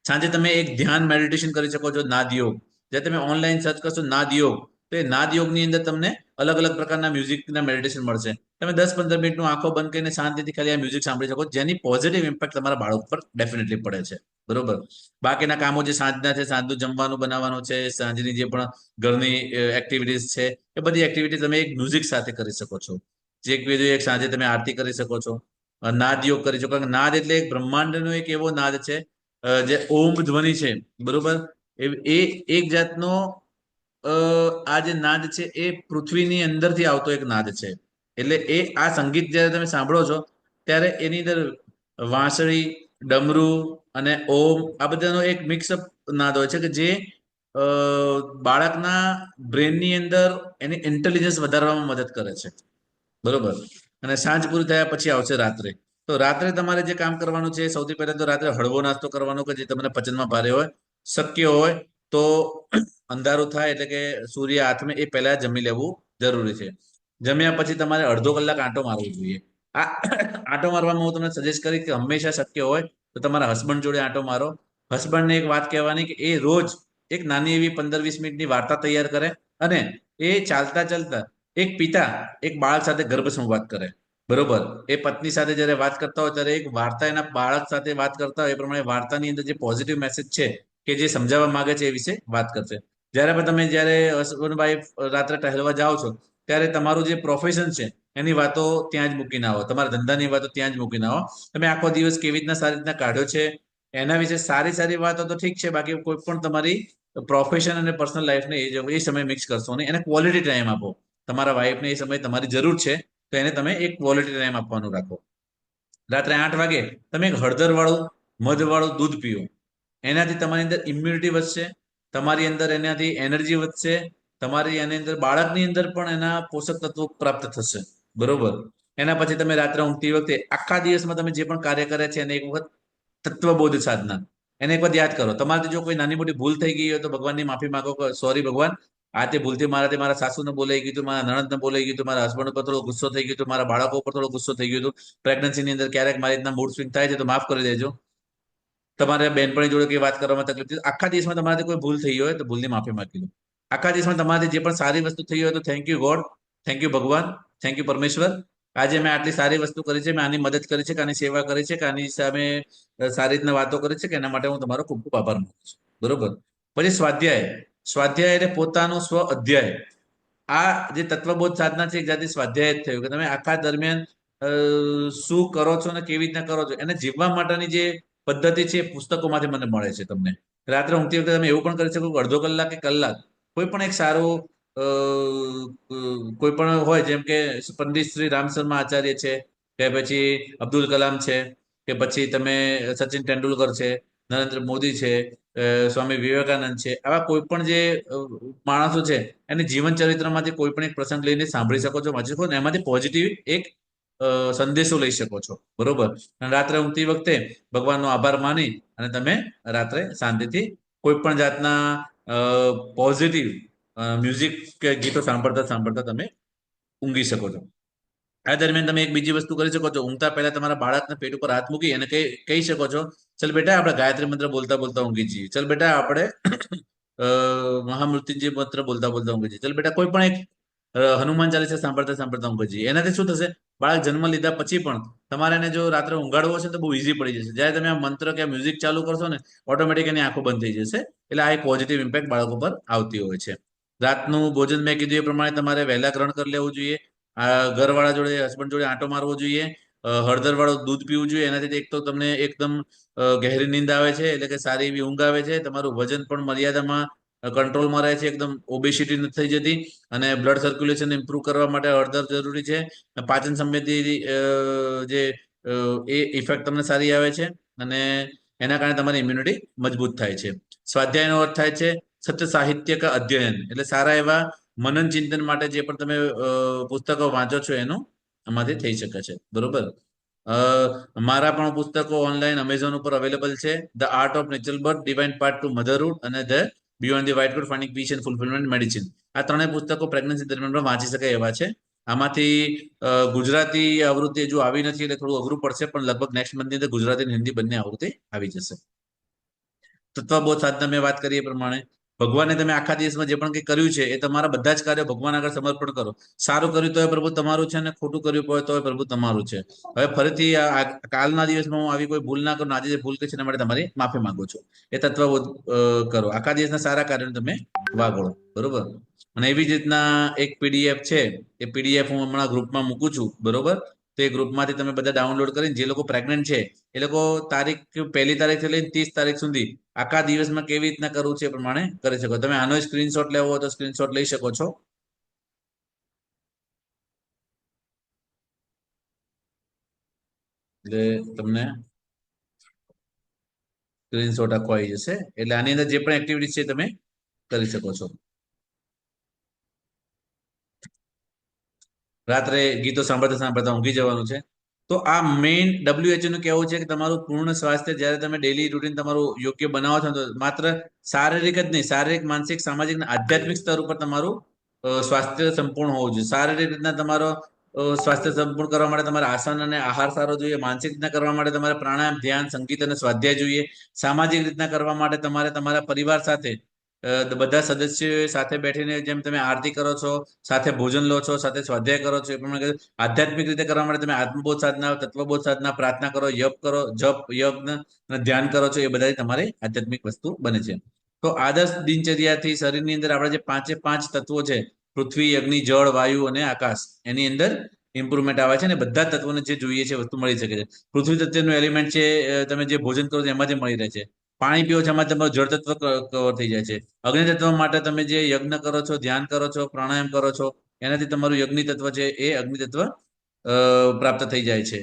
S1: સાંજે તમે એક ધ્યાન મેડિટેશન કરી શકો છો, નાદ યોગ. જ્યારે તમે ઓનલાઈન સર્ચ કરશો નાદ યોગ તો એ નાદ યોગની અંદર તમને અલગ અલગ પ્રકારના મ્યુઝિકના મેડિટેશન મળશે. તમે 10-15 મિનિટનું આંખો બંધ કરીને શાંતિથી ખાલી આ મ્યુઝિક સાંભળી શકો જેની પોઝિટિવ ઇમ્પેક્ટ તમારા બાળક પર ડેફિનેટલી પડે છે. બરોબર. બાકીના કામો જે સાંજના છે, સાંજનું જમવાનું બનાવવાનું છે, સાંજની જે પણ ઘરની એક્ટિવિટીઝ છે એ બધી એક્ટિવિટી તમે એક મ્યુઝિક સાથે કરી શકો છો. જે એક સાંજે તમે આરતી કરી શકો છો, નાદ યોગ કરી શકો. કારણ કે નાદ એટલે એક બ્રહ્માંડનો એક એવો નાદ છે જે ઓમ ધ્વનિ છે, બરોબર, એ એક જાતનો આ જે નાદ છે એ પૃથ્વીની અંદરથી આવતો એક નાદ છે. એટલે એ આ સંગીત જ્યારે તમે સાંભળો છો ત્યારે એની અંદર વાંસળી, ડમરું અને ઓમ આ બધાનો એક મિક્સઅપ નાદ હોય છે કે જે બાળકના બ્રેનની અંદર એની ઇન્ટેલિજન્સ વધારવામાં મદદ કરે છે. બરોબર. અને સાંજ પૂરી થયા પછી આવશે રાત્રે. તો રાત્રે તમારે જે કામ કરવાનું છે સૌથી પહેલા તો રાત્રે હળવો નાસ્તો કરવાનો કે જે તમને પચનમાં ભારે હોય. શક્ય હોય તો અંધારું થાય એટલે કે સૂર્ય હાથમે એ પહેલા જમી લેવું જરૂરી છે. જમ્યા પછી તમારે અડધો કલાક આંટો મારવો જોઈએ. આ આંટો મારવામાં હું તમને સજેસ્ટ કરીશ કે હંમેશા શક્ય હોય તો તમારા હસબન્ડ જોડે આંટો મારો. હસબન્ડને એક વાત કહેવાની કે એ રોજ એક નાની એવી 15-20 મિનિટની વાર્તા તૈયાર કરે અને એ ચાલતા ચાલતા એક પિતા એક બાળક સાથે ગર્ભ સંવાદ કરે. બરોબર. એ પત્ની સાથે જ્યારે વાત કરતા હોય ત્યારે એક વાર્તા એના બાળક સાથે વાત કરતા હોય એ પ્રમાણે વાર્તાની અંદર જે પોઝિટિવ મેસેજ છે કે જે સમજાવવા માંગે છે એ વિશે વાત કરશે. જ્યારે પણ તમે જ્યારે હસબન્ડ વાઈફ રાત્રે ટહેલવા જાઓ છો ત્યારે તમારું જે પ્રોફેશન છે એની વાતો ત્યાં જ મૂકીને આવો. તમારા ધંધાની વાતો ત્યાં જ મૂકીને આવો. તમે આખો દિવસ કેવી રીતના સારી રીતના કાઢ્યો છે એના વિશે સારી સારી વાતો તો ઠીક છે, બાકી કોઈ પણ તમારી પ્રોફેશન અને પર્સનલ લાઈફને એ સમય મિક્સ કરશો નહીં. એને ક્વોલિટી ટાઈમ આપો. તમારા વાઈફને એ સમય તમારી જરૂર છે તો એને તમે એક ક્વોલિટી ટાઈમ આપવાનું રાખો. રાત્રે 8 વાગે તમે એક હળદરવાળું મધવાળું દૂધ પીઓ. એનાથી તમારી અંદર ઇમ્યુનિટી વધશે, તમારી અંદર એનાથી એનર્જી વધશે, તમારી એની અંદર બાળકની અંદર પણ એના પોષક તત્વો પ્રાપ્ત થશે. બરોબર. એના પછી તમે રાત્રે ઊંઘતી વખતે આખા દિવસમાં તમે જે પણ કાર્ય કર્યા છે એને એક વખત તત્વબોધ સાધના એને એક વખત યાદ કરો. તમારાથી જો કોઈ નાની મોટી ભૂલ થઈ ગઈ હોય તો ભગવાનની માફી માંગો. સોરી ભગવાન, આ તે ભૂલથી મારાથી મારા સાસુને બોલાઈ ગયું હતું, મારા નણંદને બોલાઈ ગયું હતું, મારા હસબન્ડ ઉપર થોડો ગુસ્સો થઈ ગયો હતો, મારા બાળકો ઉપર થોડો ગુસ્સો થઈ ગયો હતો. પ્રેગ્નન્સીની અંદર ક્યારેક મારી રીતના મૂડ સ્વિંગ થાય છે તો માફ કરી દેજો. તમારે બેનપણી જોડે કઈ વાત કરવામાં તકલીફ છે, આખા દિવસમાં તમારાથી કોઈ ભૂલ થઈ હોય તો ભૂલની માફી માંગી લો. આખા દિવસમાં તમારાથી જે પણ સારી વસ્તુ થઈ હોય તો thank you God, thank you ભગવાન, થેન્ક યુ પરમેશ્વર. આજે મેં આટલી સારી વસ્તુ કરી છે, મેં આની મદદ કરી છે, કે આની સેવા કરી છે, કે આની સામે સારી રીતના વાતો કરી છે, કે એના માટે હું તમારો ખૂબ ખૂબ આભાર માનું છું. બરોબર. પછી સ્વાધ્યાય. સ્વાધ્યાય એટલે પોતાનો સ્વ અધ્યાય. આ જે તત્વબોધ સાધના છે એક જાતની સ્વાધ્યાય જ થયું કે તમે આખા દરમિયાન શું કરો છો અને કેવી રીતના કરો છો એને જીવવા માટેની જે પદ્ધતિ છે એ પુસ્તકોમાંથી મને મળે છે. તમને રાત્રે ઊંઘતી વખતે તમે એવું પણ કરી શકો અડધો કલાક કે કલાક કોઈ પણ એક સારું કોઈ પણ હોય જેમ કે પંડિત શ્રી રામ શર્મા આચાર્ય છે, કે પછી અબ્દુલ કલામ છે, કે પછી તમે સચિન તેંડુલકર છે, નરેન્દ્ર મોદી છે, સ્વામી વિવેકાનંદ છે, આવા કોઈ પણ જે માણસો છે એની જીવન ચરિત્રમાંથી કોઈ પણ એક પ્રસંગ લઈને સાંભળી શકો છો, વાંચી શકો, એમાંથી પોઝિટિવ એક સંદેશો લઈ શકો છો. બરોબર. અને રાત્રે ઊંઘતી વખતે ભગવાનનો આભાર માની અને તમે રાત્રે શાંતિથી કોઈ પણ જાતના પોઝિટિવ મ્યુઝિક કે ગીતો સાંભળતા સાંભળતા તમે ઊંઘી શકો છો. આ દરમિયાન તમે એક બીજી વસ્તુ કરી શકો છો. ઊંઘતા પહેલા તમારા બાળકના પેટ ઉપર હાથ મૂકી અને કહી શકો છો, ચલ બેટા આપણે ગાયત્રી મંત્ર બોલતા બોલતા ઊંઘી જઈએ, ચલ બેટા આપણે મહામૃત્યુંજય મંત્ર બોલતા બોલતા ઊંઘી જઈએ, ચલ બેટા કોઈ પણ એક હનુમાન ચાલીસા સાંભળતા સાંભળતા ઊંઘી જઈએ. એનાથી શું થશે, બાળક જન્મ લીધા પછી પણ તમારે એને જો રાત્રે ઊંઘાડવો હશે તો બહુ ઈઝી પડી જશે. જ્યારે તમે આ મંત્ર કે મ્યુઝિક ચાલુ કરશો ને ઓટોમેટિક એની આંખો બંધ થઈ જશે. એટલે આ એક પોઝિટિવ ઇમ્પેક્ટ બાળકો પર આવતી હોય છે. રાતનું ભોજન મેં કીધું એ પ્રમાણે તમારે વહેલા ગ્રહણ કરી લેવું જોઈએ. ઘરવાળા જોડે હસબન્ડ જોડે આંટો મારવો જોઈએ. હળદરવાળું દૂધ પીવું જોઈએ. એનાથી એક તો તમને એકદમ ગહેરી નીંદ આવે છે, એટલે કે સારી એવી ઊંઘ આવે છે. તમારું વજન પણ મર્યાદામાં કંટ્રોલમાં રહે છે, એકદમ ઓબેસિટી નથી થઈ જતી. અને બ્લડ સર્ક્યુલેશન ઇમ્પ્રૂવ કરવા માટે હળદર જરૂરી છે. પાચન સંબંધી જે એ ઇફેક્ટ તમને સારી આવે છે અને એના કારણે તમારી ઇમ્યુનિટી મજબૂત થાય છે. સ્વાધ્યાયનો અર્થ થાય છે સત્ય સાહિત્ય કા અધ્યયન, એટલે સારા એવા મનન ચિંતન માટે જે પણ તમે પુસ્તકો વાંચો છો એનું આમાંથી થઈ શકે છે. બરોબર. મારા પણ પુસ્તકો ઓનલાઈન અમેઝોન ઉપર અવેલેબલ છે. The art of natural birth, divine part to motherhood અને the beyond the white coat, finding peace and fulfilment medicine. આ ત્રણેય પુસ્તકો પ્રેગ્નન્સી દરમિયાન પણ વાંચી શકાય એવા છે. આમાંથી ગુજરાતી આવૃત્તિ હજુ આવી નથી એટલે થોડું અઘરું પડશે, પણ લગભગ નેક્સ્ટ મંથની અંદર ગુજરાતી અને હિન્દી બંને આવૃત્તિ આવી જશે. તત્વબોધ સાધના મેં વાત કરી એ પ્રમાણે ભગવાને તમે આખા દિવસમાં જે પણ કંઈ કર્યું છે એ તમારા બધા જ કાર્યો ભગવાન આગળ સમર્પણ કરો. સારું કર્યું તો પ્રભુ તમારું છે, અને ખોટું કર્યું હોય તો પ્રભુ તમારું છે. હવે ફરીથી કાલના દિવસમાં હું આવી કોઈ ભૂલ ના કરું, આજે જે ભૂલ કરી છે એના માટે તમારી માફી માંગુ છું. એ તત્વબોધ કરો. આખા દિવસના સારા કાર્યોને તમે વાગોળો. બરોબર. અને એવી જ રીતના એક પીડીએફ છે, એ પીડીએફ હું હમણાં ગ્રુપમાં મૂકું છું. બરોબર. તો એ ગ્રુપમાંથી તમે બધા ડાઉનલોડ કરીને જે લોકો પ્રેગ્નન્ટ છે એ લોકો તારીખ 1લી તારીખથી લઈને 30 તારીખ સુધી આખા દિવસમાં કેવી રીતના કરવું છે એ પ્રમાણે કરી શકો. તમે આનો સ્ક્રીનશોટ લેવો હોય તો સ્ક્રીનશોટ લઈ શકો છો. એટલે તમને સ્ક્રીનશોટ આખો આવી જશે. એટલે આની અંદર જે પણ એક્ટિવિટી છે તમે કરી શકો છો. રાત્રે ગીતો સાંભળતા સાંભળતા ઊંઘી જવાનું છે. તો આ મેઇન WHO નું કહેવું છે કે તમારું પૂર્ણ સ્વાસ્થ્ય જ્યારે તમે ડેલી રૂટીન તમારું યોગ્ય બનાવો છો તો માત્ર શારીરિક જ નહીં, શારીરિક, માનસિક, સામાજિક અને આધ્યાત્મિક સ્તર ઉપર તમારું સ્વાસ્થ્ય સંપૂર્ણ હોવું જોઈએ. શારીરિક રીતના તમારો સ્વાસ્થ્ય સંપૂર્ણ કરવા માટે તમારે આસન અને આહાર સારો જોઈએ. માનસિક રીતના કરવા માટે તમારે પ્રાણાયામ, ધ્યાન, સંગીત અને સ્વાધ્યાય જોઈએ. સામાજિક રીતના કરવા માટે તમારે તમારા પરિવાર સાથે બધા સદસ્યો સાથે બેઠીને જેમ તમે આરતી કરો છો, સાથે ભોજન લો છો, સાથે સ્વાધ્યાય કરો છો, એ પ્રમાણે આધ્યાત્મિક રીતે કરવા માટે તમે આત્મબોધ સાધના, તત્વબોધ સાધના, પ્રાર્થના કરો, જપ કરો, જપ યજ્ઞ અને ધ્યાન કરો છો. એ બધા તમારી આધ્યાત્મિક વસ્તુ બને છે. તો આદર્શ દિનચર્યાથી શરીરની અંદર આપણા જે 5 તત્વો છે, પૃથ્વી, અગ્નિ, જળ, વાયુ અને આકાશ, એની અંદર ઇમ્પ્રુવમેન્ટ આવે છે અને બધા તત્વોને જે જોઈએ છે વસ્તુ મળી શકે છે. પૃથ્વી તત્વનું એલિમેન્ટ છે, તમે જે ભોજન કરો છો એમાંથી મળી રહે છે. પાણી પીવો છો એમાં તમારું જળ તત્વ કવર થઈ જાય છે. અગ્નિ તત્વ માટે તમે જે યજ્ઞ કરો છો, ધ્યાન કરો છો, પ્રાણાયામ કરો છો, એનાથી તમારું અગ્નિ તત્વ છે એ અગ્નિ તત્વ પ્રાપ્ત થઈ જાય છે.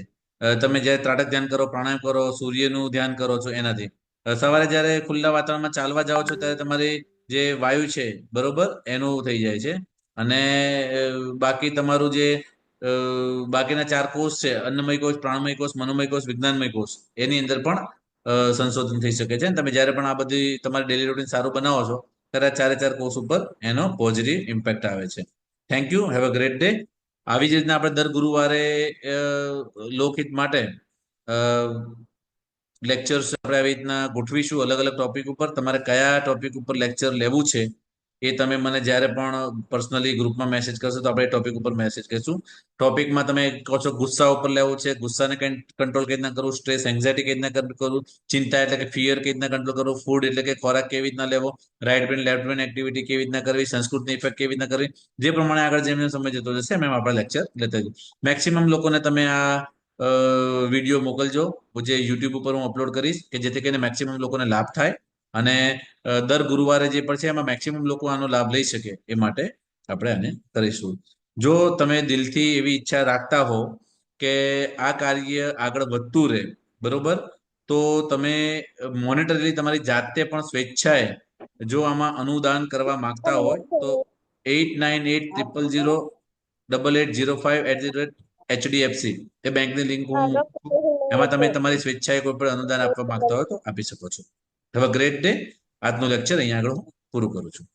S1: તમે જ્યારે ત્રાટક ધ્યાન કરો, પ્રાણાયામ કરો, સૂર્યનું ધ્યાન કરો છો એનાથી. સવારે જ્યારે ખુલ્લા વાતાવરણમાં ચાલવા જાઓ છો ત્યારે તમારી જે વાયુ છે બરોબર એનું થઈ જાય છે. અને બાકી તમારું જે બાકીના 4 કોષ છે, અન્નમય કોષ, પ્રાણમય કોષ, મનોમય કોષ, વિજ્ઞાનમય કોષ, એની અંદર પણ સંશોધન થઈ શકે છે. તમે જ્યારે પણ આ બધી તમારી ડેલી રૂટીન સારું બનાવો છો ત્યારે 4 કોષ ઉપર એનો પોઝિટિવ ઇમ્પેક્ટ આવે છે. Thank you. Have a great day. આવી જ રીતના આપણે દર ગુરુવારે લોકહિત માટે લેક્ચર્સ આપણે આવી રીતના ગોઠવીશું અલગ અલગ ટોપિક ઉપર. તમારે કયા ટોપિક ઉપર લેક્ચર લેવું છે એ તમે મને જ્યારે પણ પર્સનલી ગ્રુપમાં મેસેજ કરશો તો આપણે ટોપિક ઉપર મેસેજ કરીશું. ટોપિકમાં તમે કહો છો ગુસ્સા ઉપર લેવું છે, ગુસ્સાને કંટ્રોલ કેવી રીતના કરવું, સ્ટ્રેસ એન્ઝાયટી કેવી રીતના કંટ્રોલ કરવું, ચિંતા એટલે કે ફિયર કેવી રીતના કંટ્રોલ કરવું, ફૂડ એટલે કે ખોરાક કેવી રીતના લેવો, right brain left brain activity કેવી રીતના કરવી, સંસ્કૃતની ઇફેક્ટ કેવી રીતના કરવી, જે પ્રમાણે આગળ જેમ જેમ સમય જતો જશે એમ આપણે લેક્ચર લેતા જઈશું. મેક્સિમમ લોકોને તમે આ વિડીયો મોકલજો જે યુટ્યુબ ઉપર હું અપલોડ કરીશ કે જેથી કરીને મેક્સિમમ લોકોને લાભ થાય અને દર ગુરુવારે જે પણ છે એમાં મેક્સિમમ લોકો આનો લાભ લઈ શકે એ માટે આપણે આને કરીશું. જો તમે દિલથી એવી ઈચ્છા રાખતા હો કે આ કાર્ય આગળ વધતું રહે બરોબર, તો તમે મોનિટરીલી તમારી જાતે પણ સ્વેચ્છાએ જો આમાં અનુદાન કરવા માંગતા હોય તો 8984008805 એ બેંકની લિંક હું એમાં તમે તમારી સ્વેચ્છાએ કોઈ પણ અનુદાન આપવા માંગતા હોય તો આપી શકો છો. Have a great day. આજનું લેક્ચર અહીંયા આગળ હું પૂરું કરું છું.